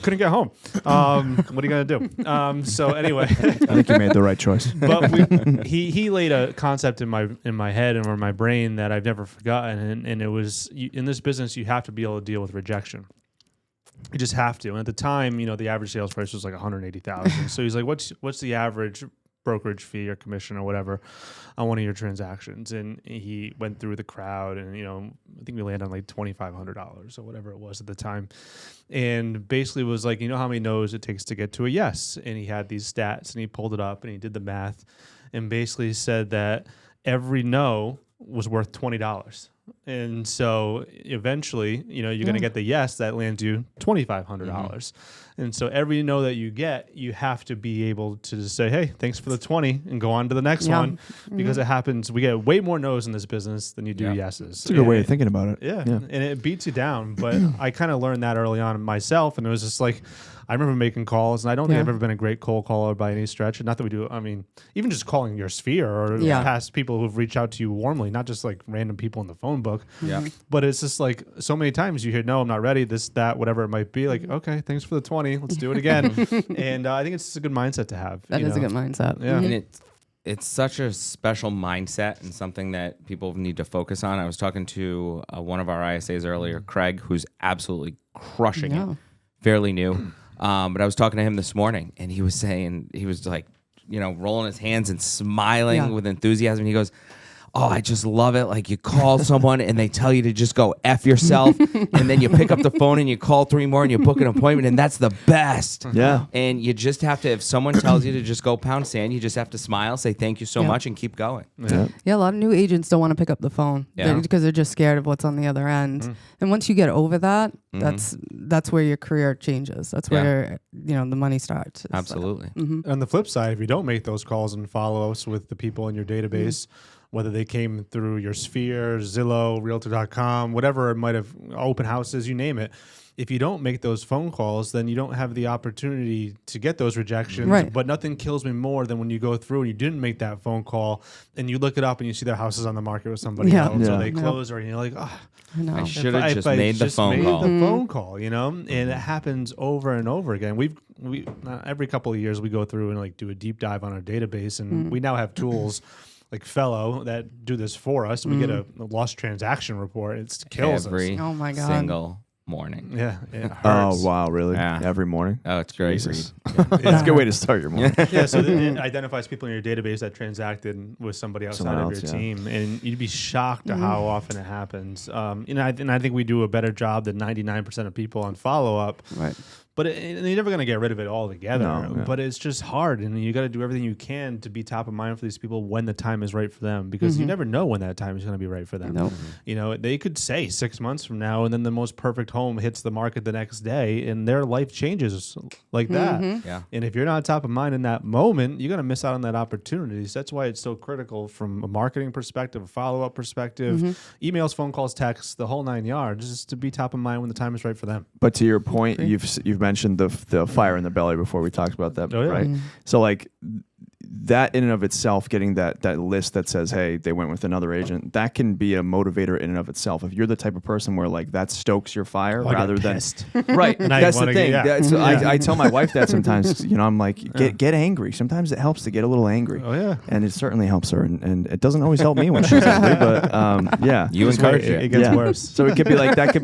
Speaker 1: Couldn't get home. What are you going to do? So anyway.
Speaker 4: I think you made the right choice.
Speaker 1: But he laid a concept in my head and or my brain that I've never forgotten. And it was, in this business, you have to be able to deal with rejection. You just have to. And at the time, the average sales price was like $180,000. So he's like, what's the average brokerage fee or commission or whatever on one of your transactions? And he went through the crowd and, I think we landed on like $2,500 or whatever it was at the time. And basically was like, how many no's it takes to get to a yes? And he had these stats and he pulled it up and he did the math and basically said that every no was worth $20. And so eventually, you're going to get the yes that lands you $2,500. And so every no that you get, you have to be able to just say, hey, thanks for the 20 and go on to the next one because it happens. We get way more no's in this business than you do yeses.
Speaker 4: It's a good way of thinking about it.
Speaker 1: Yeah. And it beats you down. But I kind of learned that early on myself. And it was just like, I remember making calls, and I don't think I've ever been a great cold caller by any stretch. Not that we do, even just calling your sphere or past people who've reached out to you warmly, not just like random people in the phone book.
Speaker 2: Yeah.
Speaker 1: But it's just like so many times you hear, no, I'm not ready, this, that, whatever it might be. Like, okay, thanks for the 20. Let's do it again. And I think it's just a good mindset to have.
Speaker 3: That is a good mindset.
Speaker 1: Yeah.
Speaker 2: And it's such a special mindset and something that people need to focus on. I was talking to one of our ISAs earlier, Craig, who's absolutely crushing it, fairly new. But I was talking to him this morning, and he was saying, he was like, rolling his hands and smiling with enthusiasm. He goes, oh, I just love it. Like you call someone and they tell you to just go F yourself. And then you pick up the phone and you call 3 more and you book an appointment. And that's the best.
Speaker 4: Yeah.
Speaker 2: And you just have to, if someone tells you to just go pound sand, you just have to smile, say thank you so much and keep going.
Speaker 3: Yeah, a lot of new agents don't want to pick up the phone because they're just scared of what's on the other end. And once you get over that, that's where your career changes. That's where, the money starts.
Speaker 2: Absolutely.
Speaker 1: On the flip side, if you don't make those calls and follow-ups with the people in your database, whether they came through your Sphere, Zillow, realtor.com, whatever it might have, open houses, you name it. If you don't make those phone calls, then you don't have the opportunity to get those rejections.
Speaker 3: Right.
Speaker 1: But nothing kills me more than when you go through and you didn't make that phone call and you look it up and you see their house is on the market with somebody else or they close or you're like, oh,
Speaker 3: I know.
Speaker 2: I should have just made the phone call.
Speaker 1: The phone call, and it happens over and over again. We every couple of years we go through and like do a deep dive on our database, and we now have tools like Fellow that do this for us. We get a lost transaction report. It kills
Speaker 2: every
Speaker 3: us. Oh my God.
Speaker 2: single morning.
Speaker 1: Yeah. It hurts.
Speaker 4: Oh, wow, really?
Speaker 2: Yeah.
Speaker 4: Every morning?
Speaker 2: Oh, it's great.
Speaker 4: Jesus. That's a good way to start your morning.
Speaker 1: Yeah, so it identifies people in your database that transacted with somebody outside
Speaker 4: Someone
Speaker 1: of your
Speaker 4: else,
Speaker 1: team, and you'd be shocked at how often it happens. And I think we do a better job than 99% of people on follow-up.
Speaker 3: Right.
Speaker 1: But you're never going to get rid of it altogether.
Speaker 4: No, yeah.
Speaker 1: But it's just hard, and you got to do everything you can to be top of mind for these people when the time is right for them, because you never know when that time is going to be right for them.
Speaker 3: Nope.
Speaker 1: They could say 6 months from now, and then the most perfect home hits the market the next day, and their life changes like that.
Speaker 2: Yeah.
Speaker 1: And if you're not top of mind in that moment, you're going to miss out on that opportunity. So that's why it's so critical from a marketing perspective, a follow-up perspective, emails, phone calls, texts, the whole 9 yards, just to be top of mind when the time is right for them.
Speaker 4: But to your point, you've mentioned the fire in the belly before we talked about that, right? So like that in and of itself, getting that list that says, hey, they went with another agent, that can be a motivator in and of itself. If you're the type of person where like that stokes your fire rather than right,
Speaker 1: And
Speaker 4: that's the thing. I tell my wife that sometimes. I'm like, get angry. Sometimes it helps to get a little angry.
Speaker 1: Oh yeah,
Speaker 4: and it certainly helps her, and it doesn't always help me when she's angry. But
Speaker 2: you encourage it.
Speaker 1: It gets worse.
Speaker 4: So it could be like that. Could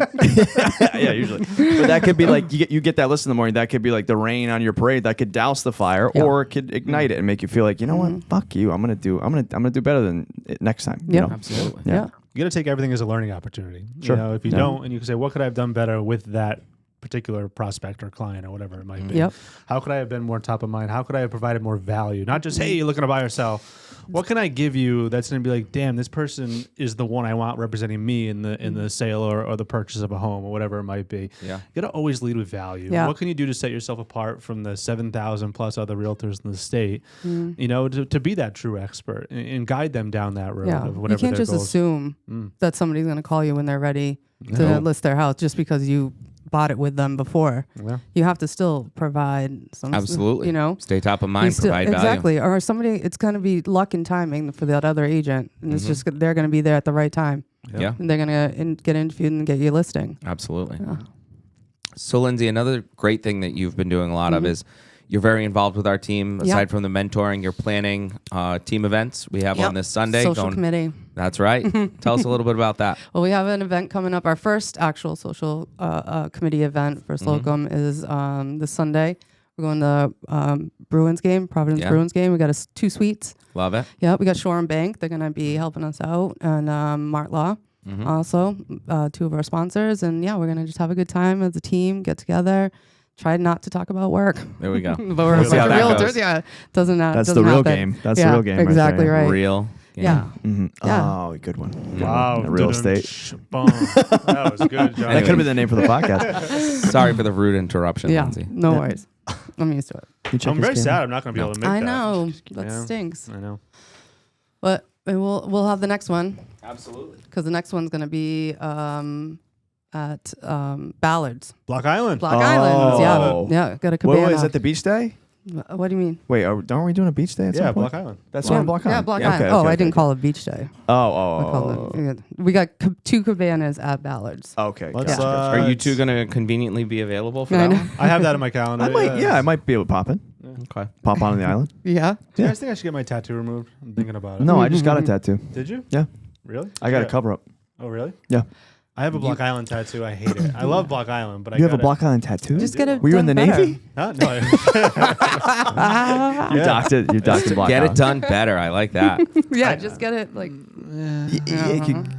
Speaker 4: yeah, usually. But that could be like you get that list in the morning. That could be like the rain on your parade. That could douse the fire, or it could ignite it and make you feel like, you know what, fuck you. I'm gonna do better than it next time.
Speaker 3: Yeah,
Speaker 2: Absolutely.
Speaker 3: Yeah.
Speaker 1: You got to take everything as a learning opportunity.
Speaker 4: Sure.
Speaker 1: If you don't, and you can say, what could I have done better with that particular prospect or client or whatever it might be.
Speaker 3: Yep.
Speaker 1: How could I have been more top of mind? How could I have provided more value? Not just, hey, you're looking to buy or sell. What can I give you that's going to be like, damn, this person is the one I want representing me in the sale or the purchase of a home or whatever it might be.
Speaker 2: Yeah.
Speaker 1: You got to always lead with value.
Speaker 3: Yeah.
Speaker 1: What can you do to set yourself apart from the 7,000 plus other realtors in the state? You know, to be that true expert and guide them down that road of whatever
Speaker 3: you can't
Speaker 1: their
Speaker 3: just
Speaker 1: goals.
Speaker 3: assume that somebody's going to call you when they're ready to list their house just because you bought it with them before.
Speaker 1: Yeah.
Speaker 3: You have to still provide some,
Speaker 2: Absolutely.
Speaker 3: you know,
Speaker 2: Stay top of mind, provide value.
Speaker 3: exactly. Or somebody, it's going to be luck and timing for that other agent, and it's just they're going to be there at the right time.
Speaker 2: Yeah.
Speaker 3: And they're going to get interviewed and get you a listing.
Speaker 2: Absolutely. So, Lindsay, another great thing that you've been doing a lot of is you're very involved with our team. Aside from the mentoring, you're planning team events. We have one this Sunday.
Speaker 3: Social committee.
Speaker 2: That's right. Tell us a little bit about that.
Speaker 3: Well, we have an event coming up. Our first actual social committee event for Slocum is this Sunday. We're going to Bruins game, Providence Bruins game. We got 2 suites.
Speaker 2: Love it.
Speaker 3: Yeah, we got Shore and Bank. They're going to be helping us out. And Mart Law also, 2 of our sponsors. And yeah, we're going to just have a good time as a team, get together. Try not to talk about work.
Speaker 2: There we go.
Speaker 3: But we're a bunch of realtors. Yeah, doesn't
Speaker 4: That's
Speaker 3: doesn't
Speaker 4: the real
Speaker 3: happen.
Speaker 4: game. That's the real game.
Speaker 3: Exactly
Speaker 4: right.
Speaker 3: right.
Speaker 2: Real. game.
Speaker 3: Yeah. Yeah.
Speaker 4: Oh, good one.
Speaker 1: Wow.
Speaker 4: Real estate.
Speaker 1: Boom. That was good, John.
Speaker 4: That could have been the name for the podcast.
Speaker 2: Sorry for the rude interruption,
Speaker 3: Yeah.
Speaker 2: Lindsay.
Speaker 3: No worries. I'm used to it.
Speaker 1: I'm very sad I'm not going to be able to make
Speaker 3: I
Speaker 1: that.
Speaker 3: know. That
Speaker 1: Yeah.
Speaker 3: stinks.
Speaker 1: I know.
Speaker 3: But we'll have the next one
Speaker 2: Absolutely.
Speaker 3: because the next one's going to be at Ballards.
Speaker 1: Block Island.
Speaker 3: Block Islands.
Speaker 4: Oh.
Speaker 3: Yeah. Yeah. Got a cabana.
Speaker 4: Wait, is that the beach day?
Speaker 3: What do you mean?
Speaker 4: Wait, aren't we doing a beach day at some
Speaker 1: Yeah,
Speaker 4: point?
Speaker 1: Block Island.
Speaker 4: That's
Speaker 3: Yeah,
Speaker 4: on Block Island.
Speaker 3: Yeah, Block
Speaker 4: okay,
Speaker 3: Island.
Speaker 4: okay,
Speaker 3: I didn't
Speaker 4: okay.
Speaker 3: call it beach day. I called it, we got 2 cabanas at Ballards.
Speaker 4: Okay.
Speaker 1: Let's,
Speaker 4: gotcha.
Speaker 2: Are you two going to conveniently be available for
Speaker 3: I
Speaker 2: that
Speaker 3: know.
Speaker 2: one?
Speaker 1: I have that in my calendar.
Speaker 4: I might be able to pop in.
Speaker 2: Okay.
Speaker 4: Pop on the island.
Speaker 3: Yeah.
Speaker 1: Do you guys think I should get my tattoo removed? I'm thinking about it.
Speaker 4: No, I just got a tattoo.
Speaker 1: Did you?
Speaker 4: Yeah.
Speaker 1: Really?
Speaker 4: I got
Speaker 1: Yeah.
Speaker 4: a cover up.
Speaker 1: Oh, really?
Speaker 4: Yeah.
Speaker 1: I have a Block Island tattoo. I hate it. I love Block Island, but
Speaker 4: You have
Speaker 1: got
Speaker 4: a Block Island tattoo?
Speaker 3: Just get it.
Speaker 4: Were you in the
Speaker 3: done better.
Speaker 4: Navy?
Speaker 1: Huh? No.
Speaker 4: You docked it. You docked Block
Speaker 2: Get
Speaker 4: Island.
Speaker 2: it done better. I like that.
Speaker 3: Yeah, just get it like.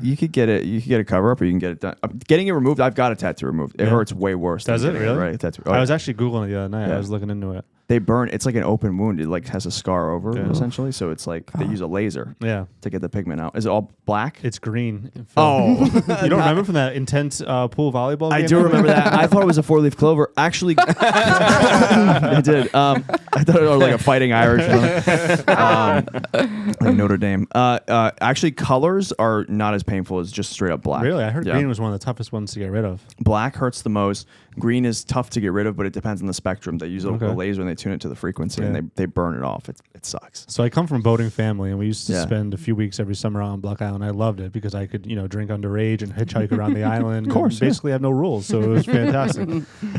Speaker 4: You could get it. You could get a cover up, or you can get it done. Getting it removed. I've got a tattoo removed. It
Speaker 1: Yeah.
Speaker 4: hurts way worse.
Speaker 1: Does
Speaker 4: than
Speaker 1: it
Speaker 4: getting
Speaker 1: really?
Speaker 4: Right. Tattoo.
Speaker 1: I was actually Googling it the other night.
Speaker 4: Yeah.
Speaker 1: I was looking into it.
Speaker 4: They burn. It's like an open wound. It like has a scar over it,
Speaker 1: Yeah.
Speaker 4: essentially. So it's like they use a laser
Speaker 1: Yeah.
Speaker 4: to get the pigment out. Is it all black?
Speaker 1: It's green.
Speaker 4: Oh,
Speaker 1: You don't remember from that intense pool volleyball
Speaker 4: I
Speaker 1: game?
Speaker 4: do remember that. I thought it was a 4-leaf clover. Actually, I did. I thought it was like a Fighting Irish, or something. Like Notre Dame. Actually, colors are not as painful as just straight up black.
Speaker 1: Really? I heard
Speaker 4: Yeah.
Speaker 1: green was one of the toughest ones to get rid of.
Speaker 4: Black hurts the most. Green is tough to get rid of, but it depends on the spectrum. They use a laser and they tune it to the frequency,
Speaker 1: Yeah.
Speaker 4: and they burn it off. It sucks.
Speaker 1: So I come from a boating family, and we used to
Speaker 4: Yeah.
Speaker 1: spend a few weeks every summer on Block Island. I loved it because I could, drink underage and hitchhike around the island. Of
Speaker 4: course,
Speaker 1: and basically have no rules, so it was fantastic.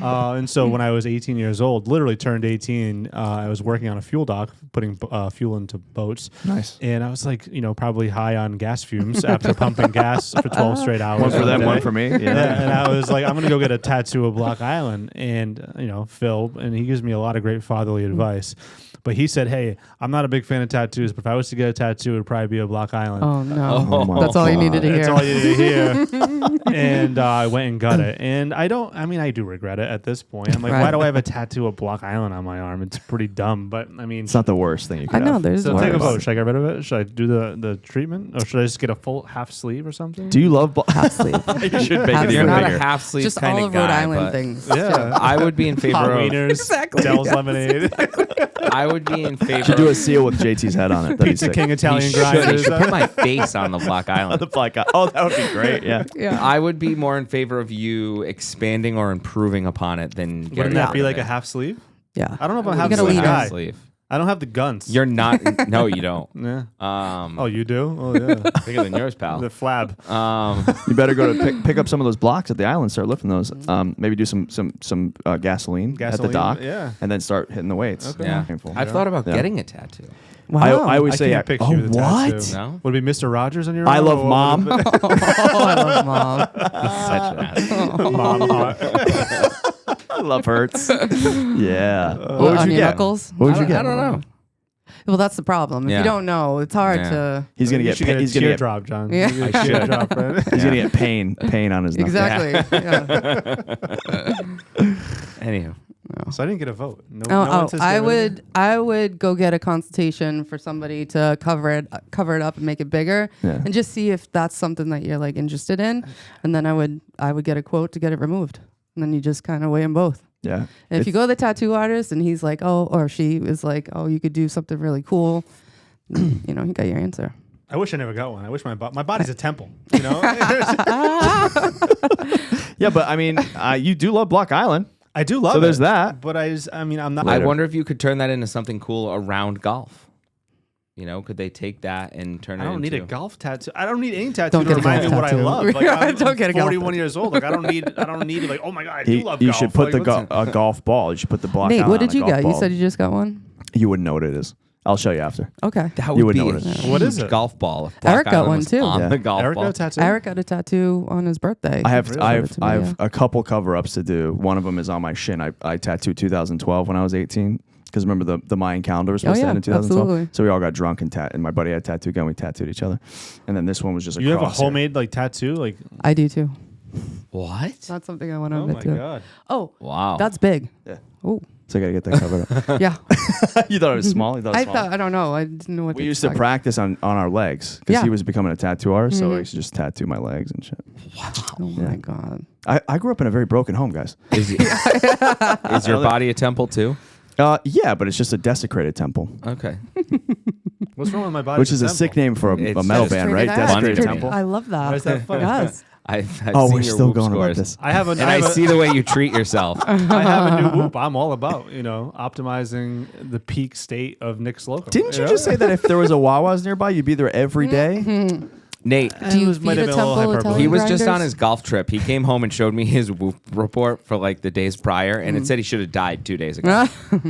Speaker 1: And so when I was 18 years old, literally turned 18, I was working on a fuel dock, putting fuel into boats.
Speaker 4: Nice.
Speaker 1: And I was like, probably high on gas fumes after pumping gas for 12 straight hours.
Speaker 4: One for them,
Speaker 1: every
Speaker 4: one
Speaker 1: day.
Speaker 4: for me.
Speaker 1: Yeah,
Speaker 4: Yeah.
Speaker 1: and I was like, I'm gonna go get a tattoo of Block Island, and Phil, and he gives me a lot of great fatherly advice. But he said, "Hey, I'm not a big fan of tattoos, but if I was to get a tattoo, it would probably be a Block Island."
Speaker 3: Oh no,
Speaker 4: Oh, my
Speaker 3: that's all you needed to hear.
Speaker 1: That's all you needed to hear. And I went and got it. And I do regret it at this point. I'm like,
Speaker 3: Right.
Speaker 1: why do I have a tattoo of Block Island on my arm? It's pretty dumb. But I mean,
Speaker 4: It's not the worst thing you could
Speaker 3: I know
Speaker 4: have.
Speaker 3: there's
Speaker 1: so
Speaker 3: worse.
Speaker 1: take a vote. Should I get rid of it? Should I do the treatment? Or should I just get a full half sleeve or something?
Speaker 4: Do you love
Speaker 3: Half sleeve.
Speaker 4: You should make
Speaker 3: Half
Speaker 4: it
Speaker 2: You're
Speaker 4: even
Speaker 2: not
Speaker 4: bigger.
Speaker 2: a half sleeve
Speaker 3: Just
Speaker 2: kind
Speaker 3: all
Speaker 2: of
Speaker 3: of Rhode
Speaker 2: guy,
Speaker 3: Island
Speaker 2: but
Speaker 3: things.
Speaker 1: Yeah.
Speaker 2: I would be in favor
Speaker 1: Hot
Speaker 2: of.
Speaker 1: wieners,
Speaker 3: Exactly.
Speaker 1: Dell's
Speaker 3: Yeah.
Speaker 1: lemonade,
Speaker 2: I would be in favor.
Speaker 4: Should do a
Speaker 2: of,
Speaker 4: seal with JT's head on it. That'd be
Speaker 1: Pizza
Speaker 4: sick.
Speaker 1: King
Speaker 2: he
Speaker 1: Italian
Speaker 2: should, he
Speaker 1: grinders.
Speaker 2: should put my face on the Block Island.
Speaker 4: The black guy. Oh, that would be great. Yeah.
Speaker 3: Yeah.
Speaker 2: I would be more in favor of you expanding or improving upon it than getting
Speaker 1: Wouldn't that
Speaker 2: rid
Speaker 1: be
Speaker 2: of
Speaker 1: like
Speaker 2: it.
Speaker 1: a half sleeve?
Speaker 3: Yeah.
Speaker 1: I don't know if I'm a
Speaker 3: You
Speaker 1: half
Speaker 3: gotta
Speaker 1: sleeve
Speaker 3: lean
Speaker 1: guy.
Speaker 3: in.
Speaker 2: sleeve.
Speaker 1: I don't have the guns.
Speaker 2: You're not. No, you don't.
Speaker 1: Yeah.
Speaker 2: Um,
Speaker 1: Oh, you do? Oh, yeah.
Speaker 2: bigger than yours, pal.
Speaker 1: The flab.
Speaker 4: You better go to pick up some of those blocks at the island. Start lifting those. Maybe do some gasoline at the dock.
Speaker 1: Yeah.
Speaker 4: And then start hitting the weights.
Speaker 1: Okay.
Speaker 2: Yeah.
Speaker 4: Painful.
Speaker 2: I've thought about
Speaker 4: Yeah.
Speaker 2: getting a tattoo.
Speaker 3: Wow.
Speaker 4: I always
Speaker 1: I
Speaker 4: say,
Speaker 1: can't picture you with a
Speaker 4: what?
Speaker 1: tattoo.
Speaker 2: No,
Speaker 1: Would it be Mr. Rogers on your
Speaker 4: I
Speaker 1: arm,
Speaker 4: love
Speaker 1: or what
Speaker 4: mom.
Speaker 1: would it
Speaker 3: Oh, I love mom.
Speaker 2: such an ass.
Speaker 1: be? Mom heart.
Speaker 4: I love hurts. Yeah. What would
Speaker 3: on
Speaker 4: you
Speaker 3: your
Speaker 4: get?
Speaker 3: knuckles?
Speaker 4: What would you
Speaker 2: I
Speaker 4: get?
Speaker 2: don't know.
Speaker 3: Well, that's the problem. If
Speaker 2: Yeah.
Speaker 3: you don't know, it's hard
Speaker 2: Yeah.
Speaker 3: to.
Speaker 4: He's gonna
Speaker 1: You
Speaker 4: get.
Speaker 1: should get a
Speaker 4: He's gonna get.
Speaker 1: teardrop, John.
Speaker 3: Yeah.
Speaker 1: You get a
Speaker 2: I should.
Speaker 1: teardrop, right?
Speaker 4: He's gonna get pain on his knuckles.
Speaker 3: Exactly. Yeah.
Speaker 2: Anywho.
Speaker 1: So I didn't get a vote. No one says
Speaker 3: I would go get a consultation for somebody to cover it up and make it bigger, and just see if that's something that you're like interested in, and then I would get a quote to get it removed, and then you just kind of weigh them both.
Speaker 4: Yeah.
Speaker 3: And if you go to the tattoo artist and he's like, oh, or she is like, oh, you could do something really cool, you know, you got your answer.
Speaker 1: I wish I never got one. I wish my body's a temple, you know?
Speaker 4: Yeah, but I mean, you do love Block Island.
Speaker 1: I do love it.
Speaker 4: So there's that.
Speaker 1: But I'm not.
Speaker 2: I wonder if you could turn that into something cool around golf. You know, could they take that and turn it into...
Speaker 1: I don't need a golf tattoo. I don't need any tattoo
Speaker 3: Don't
Speaker 1: to
Speaker 3: get a
Speaker 1: remind me
Speaker 3: golf
Speaker 1: what I
Speaker 3: tattoo.
Speaker 1: love. Like,
Speaker 3: Don't get a golf
Speaker 1: 41 years old. Like I don't need like, oh my God, I do love golf.
Speaker 4: You should put
Speaker 1: Like,
Speaker 4: a golf ball. You should put the Block
Speaker 3: Nate,
Speaker 4: Island
Speaker 3: what did
Speaker 4: on a
Speaker 3: you
Speaker 4: golf
Speaker 3: get?
Speaker 4: ball.
Speaker 3: You said you just got one?
Speaker 4: You wouldn't know what it is. I'll show you after.
Speaker 3: Okay.
Speaker 2: That
Speaker 4: You
Speaker 2: would
Speaker 4: would
Speaker 2: be
Speaker 4: know
Speaker 2: a
Speaker 4: what it is.
Speaker 1: What is
Speaker 2: huge
Speaker 1: it?
Speaker 2: golf ball. If Block
Speaker 3: Eric got
Speaker 2: Island
Speaker 3: one
Speaker 2: was
Speaker 3: too.
Speaker 2: On
Speaker 4: Yeah.
Speaker 2: the golf
Speaker 1: Eric
Speaker 2: ball.
Speaker 1: got a tattoo?
Speaker 3: Eric got a tattoo on his birthday.
Speaker 4: I have
Speaker 3: Really?
Speaker 4: I have a couple cover-ups to do. One of them is on my shin. I tattooed 2012 when I was 18. Because remember the Mayan calendar was supposed to end in 2012.
Speaker 3: Absolutely.
Speaker 4: So we all got drunk and my buddy had a tattoo gun. We tattooed each other. And then this one was just a
Speaker 1: You have a
Speaker 4: crosshair.
Speaker 1: homemade like tattoo? Like,
Speaker 3: I do too.
Speaker 2: What?
Speaker 3: That's something I want to
Speaker 1: oh my
Speaker 3: admit to.
Speaker 1: God.
Speaker 3: Oh,
Speaker 2: Wow.
Speaker 3: that's big.
Speaker 4: Yeah.
Speaker 3: Oh,
Speaker 4: So I got to get that covered up.
Speaker 3: yeah.
Speaker 4: You thought it was small? You thought it was small?
Speaker 3: I don't know. I didn't know what
Speaker 4: We
Speaker 3: to
Speaker 4: used to
Speaker 3: expect.
Speaker 4: practice on our legs because
Speaker 3: Yeah.
Speaker 4: he was becoming a tattoo artist. So I used to just tattoo my legs and shit.
Speaker 3: Oh my God.
Speaker 4: I grew up in a very broken home, guys.
Speaker 2: Is your body a temple too?
Speaker 4: Yeah, but it's just a desecrated temple,
Speaker 2: Okay.
Speaker 1: What's wrong with my body?
Speaker 4: which is a sick name for a
Speaker 2: It's
Speaker 4: metal
Speaker 2: just
Speaker 4: band, right?
Speaker 3: Desecrated
Speaker 4: Desecrated
Speaker 2: Funny.
Speaker 4: temple.
Speaker 3: I love that.
Speaker 1: Why is that funny?
Speaker 3: Yes.
Speaker 2: I've
Speaker 4: Oh,
Speaker 2: seen
Speaker 4: we're
Speaker 2: your
Speaker 4: still
Speaker 2: whoop
Speaker 4: going
Speaker 2: scores.
Speaker 4: about this.
Speaker 1: I have a,
Speaker 2: And I see the way you treat yourself.
Speaker 1: I have a new whoop. I'm all about, optimizing the peak state of Nick Slocum.
Speaker 4: Didn't you just say that if there was a Wawa's nearby, you'd be there every day?
Speaker 2: Nate,
Speaker 3: Do you
Speaker 1: It might
Speaker 3: feed
Speaker 1: have
Speaker 3: a
Speaker 1: been a little
Speaker 3: temple
Speaker 1: hyperbole.
Speaker 3: Italian
Speaker 2: he was just on
Speaker 3: grinders?
Speaker 2: his golf trip. He came home and showed me his whoop report for like the days prior, and it said he should have died 2 days ago.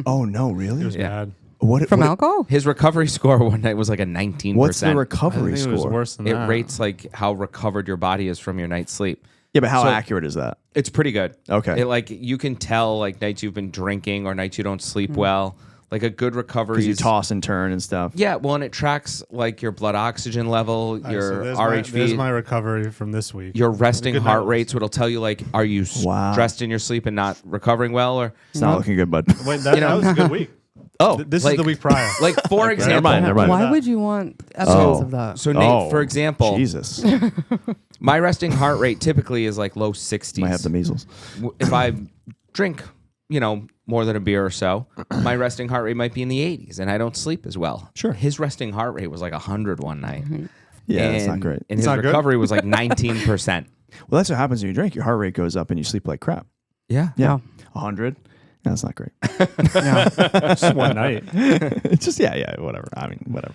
Speaker 4: Oh, no, really?
Speaker 1: It was
Speaker 2: Yeah.
Speaker 1: bad.
Speaker 3: From
Speaker 4: what,
Speaker 3: alcohol?
Speaker 2: His recovery score one night was like a 19%.
Speaker 4: What's the
Speaker 1: I
Speaker 4: recovery
Speaker 1: think it was
Speaker 4: score?
Speaker 1: worse than
Speaker 2: It
Speaker 1: that.
Speaker 2: rates like how recovered your body is from your night's sleep.
Speaker 4: Yeah, but how
Speaker 2: So-
Speaker 4: accurate is that?
Speaker 2: It's pretty good.
Speaker 4: Okay.
Speaker 2: It, like you can tell like nights you've been drinking or nights you don't sleep well. Like a good recovery
Speaker 4: Because you
Speaker 2: is
Speaker 4: toss and turn and stuff.
Speaker 2: Yeah, well, and it tracks like your blood oxygen level,
Speaker 1: All right,
Speaker 2: your
Speaker 1: so there's
Speaker 2: RHV,
Speaker 1: there's my recovery from this week.
Speaker 2: your resting
Speaker 1: Good
Speaker 2: heart
Speaker 1: night.
Speaker 2: rates. It'll tell you like, are you
Speaker 4: Wow.
Speaker 2: stressed in your sleep and not recovering well, or
Speaker 4: It's not looking good, bud.
Speaker 1: Wait, that was a good week.
Speaker 2: oh,
Speaker 1: This
Speaker 2: like,
Speaker 1: is the week prior.
Speaker 2: Like for example,
Speaker 4: Never mind.
Speaker 3: Why would you want evidence of that?
Speaker 2: so Nate, for example,
Speaker 4: Jesus.
Speaker 2: my resting heart rate typically is like low 60s.
Speaker 4: Might have the measles.
Speaker 2: If I drink, more than a beer or so, my resting heart rate might be in the 80s, and I don't sleep as well.
Speaker 4: Sure.
Speaker 2: His resting heart rate was like 100 one night.
Speaker 4: Yeah, that's not great.
Speaker 2: And his
Speaker 1: not good?
Speaker 2: recovery was like 19%.
Speaker 4: Well, that's what happens when you drink. Your heart rate goes up and you sleep like crap.
Speaker 2: Yeah.
Speaker 3: Yeah.
Speaker 4: 100? No, that's not great.
Speaker 1: Just one night.
Speaker 4: It's just, whatever. I mean, whatever.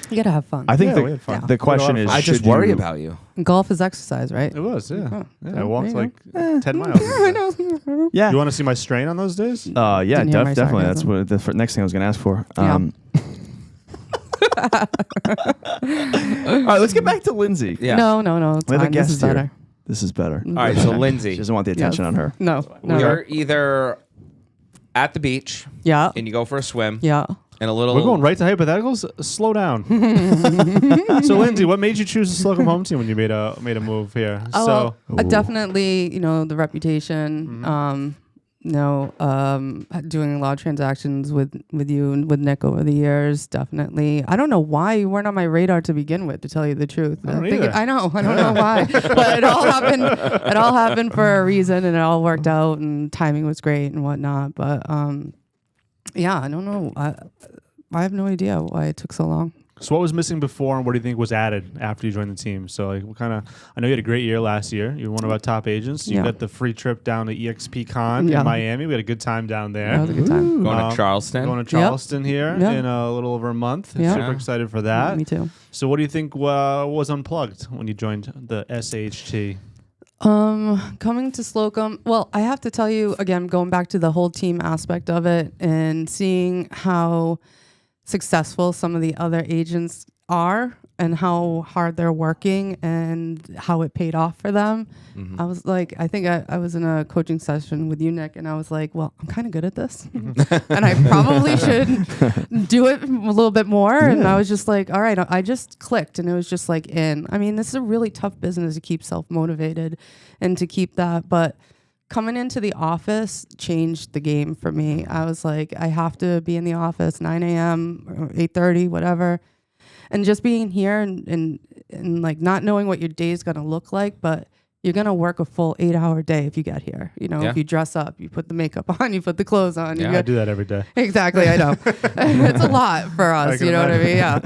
Speaker 3: You gotta have fun.
Speaker 4: I think
Speaker 1: Yeah, we had fun.
Speaker 4: the question
Speaker 1: We had a
Speaker 4: is,
Speaker 1: lot of
Speaker 2: I just
Speaker 4: should
Speaker 2: worry
Speaker 4: you-
Speaker 2: about you.
Speaker 3: Golf is exercise, right?
Speaker 1: It was, yeah.
Speaker 3: Oh,
Speaker 1: Yeah, I walked
Speaker 3: there you
Speaker 1: like 10 miles.
Speaker 4: Yeah.
Speaker 1: You want to see my strain on those days?
Speaker 4: Yeah,
Speaker 3: Didn't hear my
Speaker 4: definitely. That's
Speaker 3: sarcasm.
Speaker 4: what the next thing I was going to ask for.
Speaker 3: Yeah.
Speaker 4: All right, let's get back to Lindsay.
Speaker 2: Yeah.
Speaker 3: No. It's
Speaker 4: We have a
Speaker 3: fine. This is
Speaker 4: guest here.
Speaker 3: better.
Speaker 4: This is better.
Speaker 2: All right, so
Speaker 4: She
Speaker 2: Lindsay,
Speaker 4: doesn't want the attention
Speaker 3: Yes.
Speaker 4: on her.
Speaker 3: No.
Speaker 2: you're either at the beach
Speaker 3: Yeah.
Speaker 2: and you go for a swim
Speaker 3: Yeah.
Speaker 2: and a little.
Speaker 1: We're going right to hypotheticals. Slow down. So, Lindsay, what made you choose the Slocum home team when you made a move here?
Speaker 3: Oh,
Speaker 1: So,
Speaker 3: well, definitely, the reputation. Doing a lot of transactions with you and with Nick over the years. Definitely. I don't know why you weren't on my radar to begin with, to tell you the truth.
Speaker 1: I don't either.
Speaker 3: I know. I don't know why, but it all happened. It all happened for a reason, and it all worked out, and timing was great and whatnot. But yeah, I don't know. I have no idea why it took so long.
Speaker 1: what was missing before, and what do you think was added after you joined the team? So, like, what kind of? I know you had a great year last year. You were one of our top agents. You
Speaker 3: Yeah.
Speaker 1: got the free trip down to EXP Con
Speaker 3: Yeah.
Speaker 1: in Miami. We had a good time down there.
Speaker 3: That was a good time.
Speaker 2: Going to Charleston.
Speaker 1: Going to Charleston here
Speaker 3: Yeah.
Speaker 1: in a little over a month.
Speaker 3: Yeah.
Speaker 1: Super excited for that.
Speaker 3: Me too.
Speaker 1: So, what do you think was unplugged when you joined the SHT?
Speaker 3: Coming to Slocum, well, I have to tell you again, going back to the whole team aspect of it and seeing how successful some of the other agents are and how hard they're working and how it paid off for them. I was like, I think I was in a coaching session with you, Nick, and I was like, well, I'm kind of good at this and I probably should do it a little bit more. And I was just like, all right, I just clicked and it was just like I mean, this is a really tough business to keep self-motivated and to keep that, but coming into the office changed the game for me. I was like, I have to be in the office 9 a.m. or 8:30, whatever. And just being here and like not knowing what your day is going to look like, but you're going to work a full 8-hour day if you get here. You know, if you dress up, you put the makeup on, you put the clothes on.
Speaker 1: Yeah, I do that every day.
Speaker 3: Exactly, I know. It's a lot for us, you know what I mean? Yeah.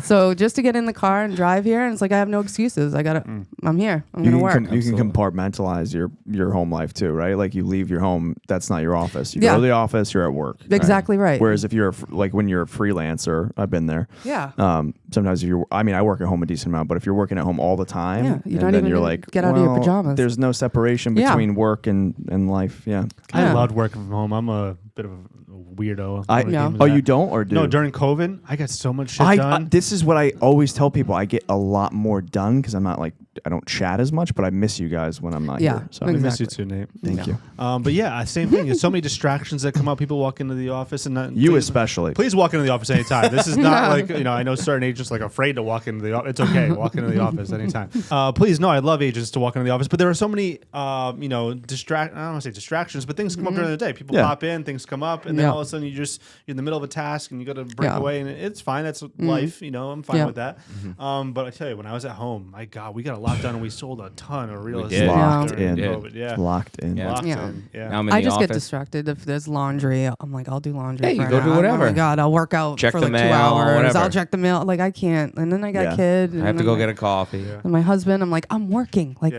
Speaker 3: So just to get in the car and drive here, and it's like I have no excuses. I'm here. I'm going to work.
Speaker 4: You can compartmentalize your home life too, right? Like you leave your home, that's not your office. You go to the office, you're at work.
Speaker 3: Exactly right.
Speaker 4: Whereas if you're like when you're a freelancer, I've been there.
Speaker 3: Yeah.
Speaker 4: Sometimes if I work at home a decent amount, but if you're working at home all the time,
Speaker 3: you don't even get out of your pajamas.
Speaker 4: There's no separation between work and life. Yeah.
Speaker 1: I loved working from home. I'm a bit of a weirdo.
Speaker 4: You don't or do?
Speaker 1: No, during COVID, I got so much shit done.
Speaker 4: This is what I always tell people. I get a lot more done because I'm not like, I don't chat as much, but I miss you guys when I'm not here. So
Speaker 1: I miss you too, Nate.
Speaker 4: Thank you.
Speaker 1: But yeah, same thing. There's so many distractions that come up. People walk into the office and not
Speaker 4: you especially.
Speaker 1: Please walk into the office anytime. This is not like, I know certain agents like afraid to walk into the office. It's okay. Walk into the office anytime. Please, no, I love agents to walk into the office, but there are so many, I don't want to say distractions, but things come up during the day. People pop in, things come up, and then all of a sudden you're in the middle of a task and you got to break away, and it's fine. That's life. I'm fine with that. But I tell you, when I was at home, my God, we got a lot done, and we sold a ton of real estate.
Speaker 4: Locked in.
Speaker 1: COVID. Yeah.
Speaker 4: Locked in.
Speaker 1: Locked in. Yeah.
Speaker 2: Now I'm in
Speaker 3: I
Speaker 2: the
Speaker 3: just
Speaker 2: office.
Speaker 3: get distracted if there's laundry. I'm like, I'll do laundry.
Speaker 2: Hey,
Speaker 3: for
Speaker 2: you go
Speaker 3: an
Speaker 2: do
Speaker 3: hour.
Speaker 2: whatever.
Speaker 3: Oh my God, I'll work out
Speaker 2: Check
Speaker 3: for
Speaker 2: the
Speaker 3: like 2
Speaker 2: mail,
Speaker 3: hours.
Speaker 2: whatever.
Speaker 3: I'll check the mail. Like I can't. And then I got a kid.
Speaker 2: I have to go get a coffee. Yeah.
Speaker 3: And my husband, I'm like, I'm working. Like,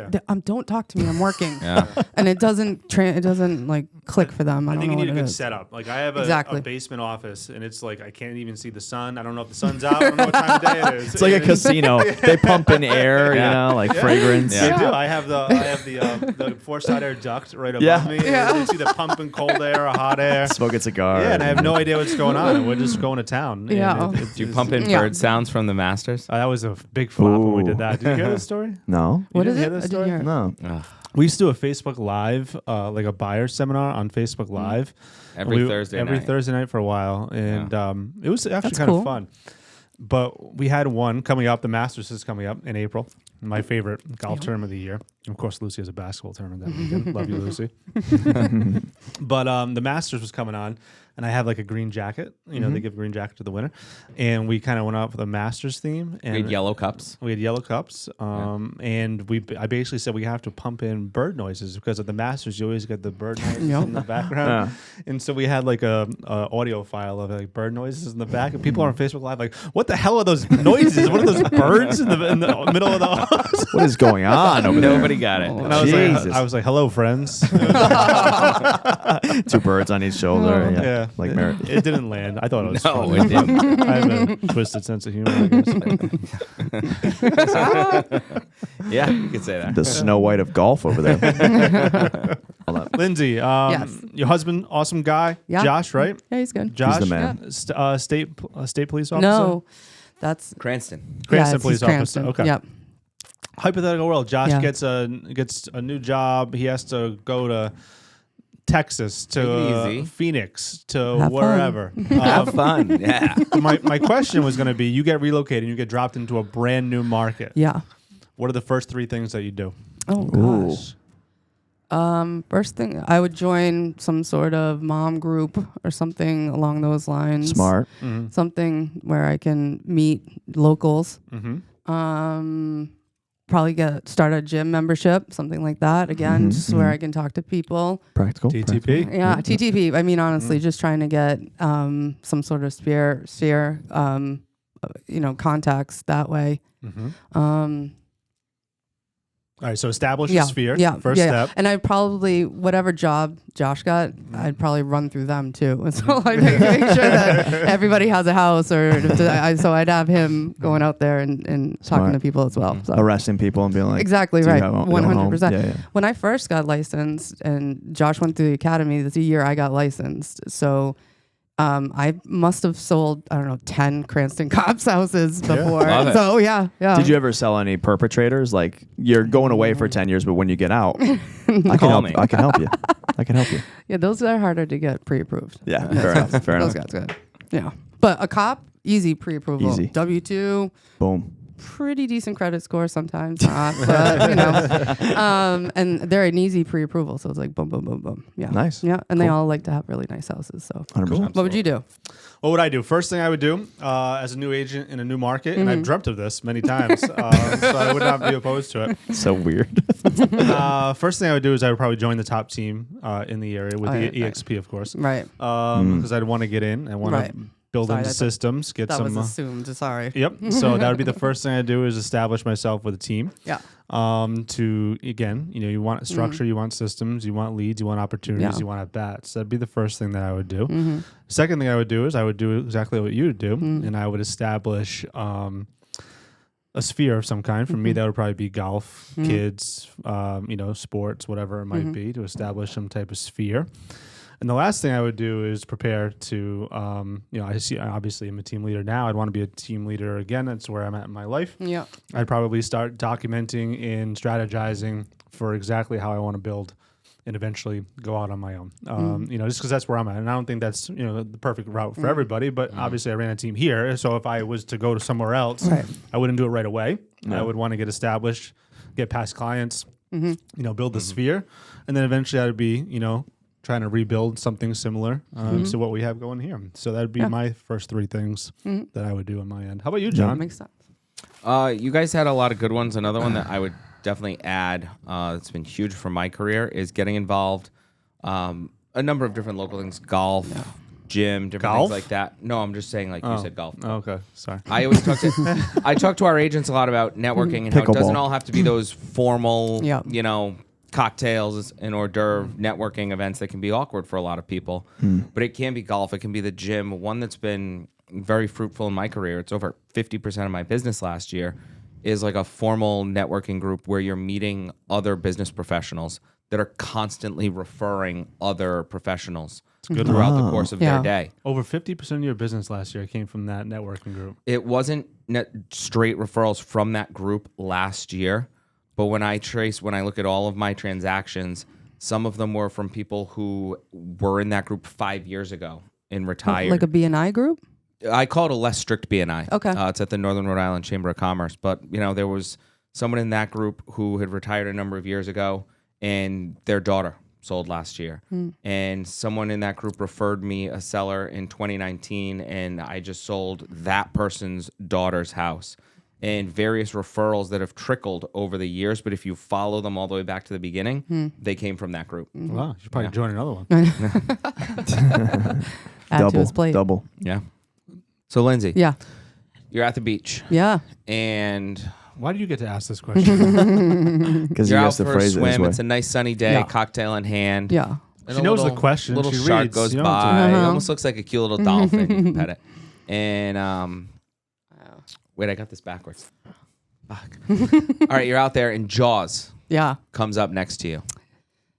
Speaker 3: don't talk to me. I'm working. And it doesn't like click for them. I
Speaker 1: think
Speaker 3: don't
Speaker 1: you
Speaker 3: know
Speaker 1: need a
Speaker 3: what it
Speaker 1: good
Speaker 3: is.
Speaker 1: setup. Like I have a basement office, and it's like I can't even see the sun. I don't know if the sun's out. I don't know what time of day it is.
Speaker 4: It's like a casino. They pump in air, like fragrance.
Speaker 1: Yeah. I do. I have the four-side air duct right above me. And you see the pumping cold air or hot air.
Speaker 4: Smoke a cigar.
Speaker 1: Yeah, and I have no idea what's going on. And we're just going to town.
Speaker 3: Yeah.
Speaker 2: Do you pump in bird sounds from the Masters?
Speaker 1: That was a big flop when we did that. Did you hear this story?
Speaker 4: No.
Speaker 3: What is
Speaker 1: hear
Speaker 3: it?
Speaker 1: this
Speaker 3: I didn't
Speaker 1: story?
Speaker 3: hear it.
Speaker 4: No.
Speaker 1: We used to do a Facebook Live, like a buyer seminar on Facebook Live.
Speaker 2: Every Thursday
Speaker 1: night for a while. And it was actually kind
Speaker 3: cool.
Speaker 1: of fun. But we had one coming up. The Masters is coming up in April. My favorite golf tournament of the year. Of course, Lucy has a basketball tournament that weekend. Love you, Lucy. But the Masters was coming on, and I have like a green jacket. They give a green jacket to the winner. And we kind of went off with a Masters theme. And
Speaker 2: we had yellow cups.
Speaker 1: And I basically said we have to pump in bird noises because at the Masters you always get the bird noises in the background. And so we had like a audio file of like bird noises in the back, and people are on Facebook Live like, "What the hell are those noises? What are those birds in the middle of the office?
Speaker 4: What is going on over there?"
Speaker 2: Nobody got it.
Speaker 1: And I was like, "Hello, friends."
Speaker 4: 2 birds on each shoulder.
Speaker 1: Yeah.
Speaker 4: Like Mary.
Speaker 1: It didn't land. I thought it was
Speaker 2: No,
Speaker 1: funny.
Speaker 2: it didn't.
Speaker 1: I have a twisted sense of humor, I guess.
Speaker 2: Yeah, you could say that.
Speaker 4: The Snow White of golf over there.
Speaker 1: Lindsay, your husband, awesome guy.
Speaker 3: Yeah.
Speaker 1: Josh, right?
Speaker 3: Yeah, he's good.
Speaker 1: Josh,
Speaker 4: He's the man.
Speaker 1: state police officer?
Speaker 3: No, that's
Speaker 2: Cranston.
Speaker 1: Cranston police officer. Okay.
Speaker 3: Yep.
Speaker 1: Hypothetical world. Josh gets a new job. He has to go to Texas, to Phoenix, to
Speaker 3: Have
Speaker 1: wherever.
Speaker 2: Have fun. Yeah.
Speaker 1: My question was going to be: you get relocated, you get dropped into a brand new market.
Speaker 3: Yeah.
Speaker 1: What are the first 3 things that you do?
Speaker 3: Oh gosh. First thing, I would join some sort of mom group or something along those lines.
Speaker 4: Smart.
Speaker 3: Something where I can meet locals. Probably start a gym membership, something like that. Again, just where I can talk to people.
Speaker 4: Practical.
Speaker 1: TTP.
Speaker 3: Yeah, TTP. I mean, honestly, just trying to get some sort of sphere, contacts that way.
Speaker 1: All right, so establish a sphere. First step.
Speaker 3: And I'd probably, whatever job Josh got, I'd probably run through them too. And so I'd make sure that everybody has a house, so I'd have him going out there and talking to people as well. So.
Speaker 4: Arresting people and being like,
Speaker 3: exactly right, 100%.
Speaker 4: Yeah.
Speaker 3: When I first got licensed and Josh went through the academy, that's the year I got licensed. So I must have sold, 10 Cranston Cops houses before.
Speaker 2: Love it.
Speaker 3: So yeah.
Speaker 4: Did you ever sell any perpetrators? Like you're going away for 10 years, but when you get out, I can help you. I can help you.
Speaker 3: Yeah, those are harder to get pre-approved.
Speaker 4: Yeah, fair enough.
Speaker 3: Those guys good. Yeah. But a cop, easy pre-approval.
Speaker 4: Easy.
Speaker 3: W-2,
Speaker 4: Boom.
Speaker 3: pretty decent credit score, sometimes not, but, you know. And they're an easy pre-approval, so it's like boom, boom, boom, boom. Yeah.
Speaker 4: Nice.
Speaker 3: Yeah, and they all like to have really nice houses, so.
Speaker 4: 100%.
Speaker 3: What would you do?
Speaker 1: What would I do? First thing I would do as a new agent in a new market, and I've dreamt of this many times, so I would not be opposed to it.
Speaker 4: So weird.
Speaker 1: First thing I would do is I would probably join the top team in the area with the EXP, of course.
Speaker 3: Right.
Speaker 1: Because I'd want to get in. I want to build
Speaker 3: Sorry,
Speaker 1: into systems, get
Speaker 3: That
Speaker 1: some.
Speaker 3: was assumed. Sorry.
Speaker 1: Yep. So that would be the first thing I do is establish myself with a team.
Speaker 3: Yeah.
Speaker 1: To again, you know, you want structure, you want systems, you want leads, you want opportunities, you want at bats. That'd be the first thing that I would do. Second thing I would do is I would do exactly what you would do, and I would establish a sphere of some kind. For me, that would probably be golf, kids, you know, sports, whatever it might be, to establish some type of sphere. And the last thing I would do is prepare to, you know, obviously I'm a team leader now. I'd want to be a team leader again. That's where I'm at in my life.
Speaker 3: Yeah.
Speaker 1: I'd probably start documenting and strategizing for exactly how I want to build and eventually go out on my own. You know, just because that's where I'm at. And I don't think that's, you know, the perfect route for everybody, but obviously I ran a team here. So if I was to go to somewhere else, I wouldn't do it right away. I would want to get established, get past clients, you know, build the sphere. And then eventually I would be, you know, trying to rebuild something similar to what we have going here. So that would be my first three things that I would do on my end. How about you, John?
Speaker 3: Makes sense.
Speaker 2: You guys had a lot of good ones. Another one that I would definitely add that's been huge for my career is getting involved a number of different local things, golf, gym, different things like that. No, I'm just saying like you said golf.
Speaker 1: Oh, okay. Sorry.
Speaker 2: I always talk to our agents a lot about networking and how it doesn't all have to be those formal, you know, cocktails and hors d'oeuvre networking events that can be awkward for a lot of people. But it can be golf. It can be the gym. One that's been very fruitful in my career, it's over 50% of my business last year, is like a formal networking group where you're meeting other business professionals that are constantly referring other professionals throughout the course of their day.
Speaker 1: Over 50% of your business last year came from that networking group.
Speaker 2: It wasn't straight referrals from that group last year, but when I look at all of my transactions, some of them were from people who were in that group 5 years ago and retired.
Speaker 3: Like a BNI group?
Speaker 2: I call it a less strict BNI.
Speaker 3: Okay.
Speaker 2: It's at the Northern Rhode Island Chamber of Commerce. But, you know, there was someone in that group who had retired a number of years ago, and their daughter sold last year. And someone in that group referred me a seller in 2019, and I just sold that person's daughter's house. And various referrals that have trickled over the years, but if you follow them all the way back to the beginning, they came from that group.
Speaker 1: Wow, you should probably join another one.
Speaker 3: Add to his plate.
Speaker 4: Double.
Speaker 2: Yeah. So, Lindsay.
Speaker 3: Yeah.
Speaker 2: You're at the beach.
Speaker 3: Yeah.
Speaker 2: And
Speaker 1: why do you get to ask this question?
Speaker 4: Because you
Speaker 2: you're out
Speaker 4: have to
Speaker 2: for a
Speaker 4: phrase it this
Speaker 2: swim.
Speaker 4: way.
Speaker 2: It's a nice sunny day, cocktail in hand.
Speaker 3: Yeah.
Speaker 2: And
Speaker 1: She
Speaker 2: a
Speaker 1: knows the
Speaker 2: little-
Speaker 1: question.
Speaker 2: Little
Speaker 1: She
Speaker 2: shark
Speaker 1: reads.
Speaker 2: goes
Speaker 1: You don't have to-
Speaker 2: by. It almost looks like a cute little dolphin. You can pet it. And wait, I got this backwards. Fuck. All right, you're out there, and Jaws comes up next to you.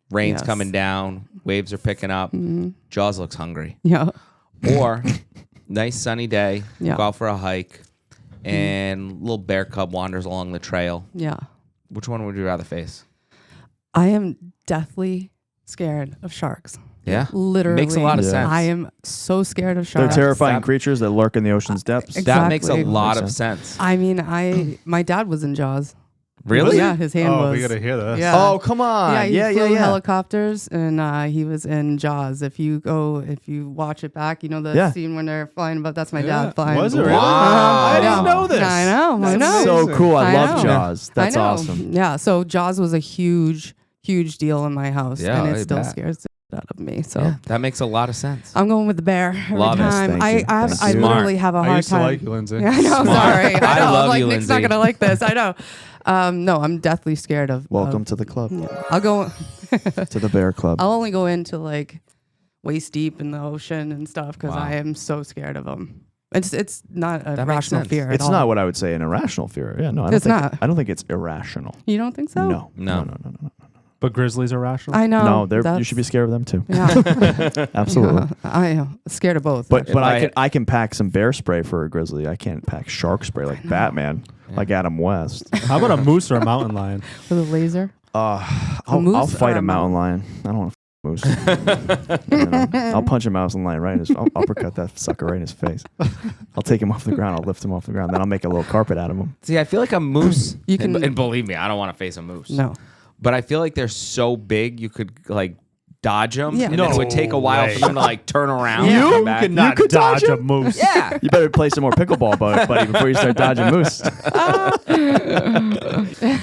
Speaker 2: Rain's coming down. Waves are picking up. Jaws looks hungry.
Speaker 3: Yeah.
Speaker 2: Or nice sunny day.
Speaker 3: Yeah.
Speaker 2: Go out for a hike, and little bear cub wanders along the trail.
Speaker 3: Yeah.
Speaker 2: Which one would you rather face?
Speaker 3: I am deathly scared of sharks.
Speaker 2: Yeah.
Speaker 3: Literally.
Speaker 2: Makes a lot of sense.
Speaker 3: I am so scared of
Speaker 4: They're
Speaker 3: sharks.
Speaker 4: terrifying creatures that lurk in the ocean's depths.
Speaker 2: That makes a
Speaker 3: Exactly.
Speaker 2: lot of sense.
Speaker 3: I mean, my dad was in Jaws.
Speaker 2: Really?
Speaker 3: Yeah, his hand was.
Speaker 1: we got to hear this.
Speaker 3: Yeah.
Speaker 4: Oh, come on.
Speaker 3: Yeah, he flew
Speaker 4: yeah.
Speaker 3: helicopters, and he was in Jaws. If you watch it back, you know the scene when they're flying above. That's my dad flying.
Speaker 1: Was it really?
Speaker 2: Wow.
Speaker 1: I didn't know this.
Speaker 3: I know. I know.
Speaker 4: So cool. I love
Speaker 3: know.
Speaker 4: Jaws. That's
Speaker 3: I know.
Speaker 4: awesome.
Speaker 3: Yeah. So Jaws was a huge deal in my house,
Speaker 2: Yeah,
Speaker 3: and
Speaker 2: I
Speaker 3: it still
Speaker 2: bet.
Speaker 3: scares the shit out of me. So
Speaker 2: Yeah, that makes a lot of sense.
Speaker 3: I'm going with the bear every
Speaker 2: Love it.
Speaker 3: time.
Speaker 4: Thank you.
Speaker 3: I
Speaker 4: Thank you.
Speaker 3: literally have a
Speaker 1: I
Speaker 3: hard
Speaker 1: used to
Speaker 3: time.
Speaker 1: like you, Lindsay.
Speaker 3: Yeah, I know.
Speaker 2: Smart.
Speaker 3: Sorry.
Speaker 2: I
Speaker 3: know.
Speaker 2: love
Speaker 3: I'm like,
Speaker 2: you,
Speaker 3: Nick's not
Speaker 2: Lindsay.
Speaker 3: gonna like this. I know. No, I'm deathly scared of.
Speaker 4: Welcome to the club,
Speaker 3: I'll go.
Speaker 4: to the Bear Club.
Speaker 3: I'll only go into like waist deep in the ocean and stuff because
Speaker 2: Wow.
Speaker 3: I am so scared of them. It's not a
Speaker 2: That makes
Speaker 3: rational
Speaker 2: sense.
Speaker 3: fear at
Speaker 4: It's
Speaker 3: all.
Speaker 4: not what I would say an irrational fear. Yeah, no, I don't
Speaker 3: It's
Speaker 4: think
Speaker 3: not.
Speaker 4: I don't think it's irrational.
Speaker 3: You don't think so?
Speaker 4: No.
Speaker 1: But grizzlies are rational?
Speaker 3: I know.
Speaker 4: No, you
Speaker 3: that's-
Speaker 4: should be scared of them too.
Speaker 3: Yeah.
Speaker 4: Absolutely.
Speaker 3: Yeah, I am scared of both.
Speaker 4: But
Speaker 3: actually.
Speaker 2: If
Speaker 4: I can pack some bear spray for a grizzly. I can't pack shark spray like Batman, like Adam West.
Speaker 1: How about a moose or a mountain lion?
Speaker 3: with a laser.
Speaker 4: I'll
Speaker 3: moose
Speaker 4: fight
Speaker 3: or
Speaker 4: a
Speaker 3: a
Speaker 4: mountain lion. I don't want to moose. I'll punch him out and line right in his. I'll uppercut that sucker right in his face. I'll take him off the ground. I'll lift him off the ground. Then I'll make a little carpet out of him.
Speaker 2: See, I feel like a moose.
Speaker 3: You can-
Speaker 2: and believe me, I don't want to face a moose.
Speaker 3: No.
Speaker 2: But I feel like they're so big, you could like dodge them.
Speaker 3: Yeah.
Speaker 2: And
Speaker 1: No
Speaker 2: it would take a while
Speaker 1: way.
Speaker 2: for them to like turn around.
Speaker 1: You
Speaker 2: and come back.
Speaker 1: cannot
Speaker 4: could
Speaker 1: dodge
Speaker 4: dodge
Speaker 1: a
Speaker 4: him?
Speaker 1: moose.
Speaker 2: Yeah.
Speaker 4: You better play some more pickleball, buddy, before you start dodging moose.
Speaker 1: All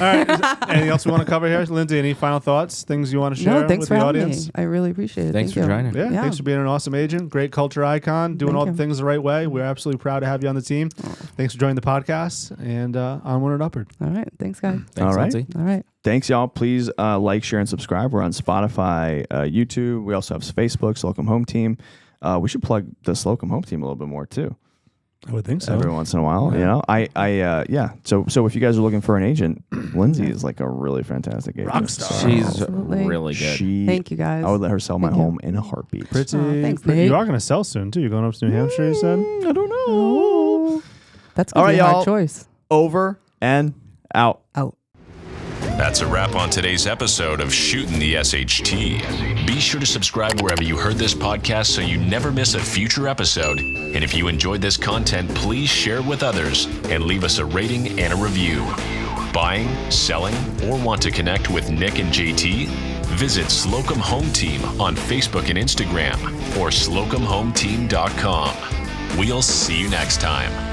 Speaker 1: right. Anything else we want to cover here? Lindsay, any final thoughts? Things you want to share
Speaker 3: No, thanks
Speaker 1: with
Speaker 3: for
Speaker 1: the
Speaker 3: having
Speaker 1: audience?
Speaker 3: me. I really appreciate it.
Speaker 2: Thanks
Speaker 3: Thank
Speaker 2: for
Speaker 3: you.
Speaker 2: joining.
Speaker 1: Yeah, thanks for being an awesome agent, great culture icon, doing
Speaker 3: Thank
Speaker 1: all
Speaker 3: you.
Speaker 1: the things the right way. We're absolutely proud to have you on the team. Thanks for joining the podcast, and onward and upward.
Speaker 3: All right. Thanks, guys.
Speaker 2: Thanks,
Speaker 4: All right.
Speaker 2: Lindsay.
Speaker 3: All right.
Speaker 4: Thanks, y'all. Please like, share, and subscribe. We're on Spotify, YouTube. We also have Facebook, Slocum Home Team. We should plug the Slocum Home Team a little bit more too.
Speaker 1: I would think so.
Speaker 4: Every once in a while, you know. Yeah. So if you guys are looking for an agent, Lindsay is like a really fantastic agent.
Speaker 1: Rockstar.
Speaker 2: She's
Speaker 3: Absolutely.
Speaker 2: really good.
Speaker 3: Thank you, guys.
Speaker 4: I would let her sell my
Speaker 3: Thank you.
Speaker 4: home in a heartbeat.
Speaker 1: Pretty.
Speaker 3: thanks,
Speaker 1: pretty-
Speaker 3: Nate.
Speaker 1: you are going to sell soon too. You're going up to New Hampshire. You said.
Speaker 4: I don't know.
Speaker 3: Oh, that's
Speaker 4: All
Speaker 3: gonna
Speaker 4: right,
Speaker 3: be a
Speaker 4: y'all.
Speaker 3: hard choice.
Speaker 4: Over and out.
Speaker 3: Out.
Speaker 5: That's a wrap on today's episode of Shootin' the SHT. Be sure to subscribe wherever you heard this podcast so you never miss a future episode. And if you enjoyed this content, please share it with others and leave us a rating and a review. Buying, selling, or want to connect with Nick and JT? Visit Slocum Home Team on Facebook and Instagram or slocumhometeam.com. We'll see you next time.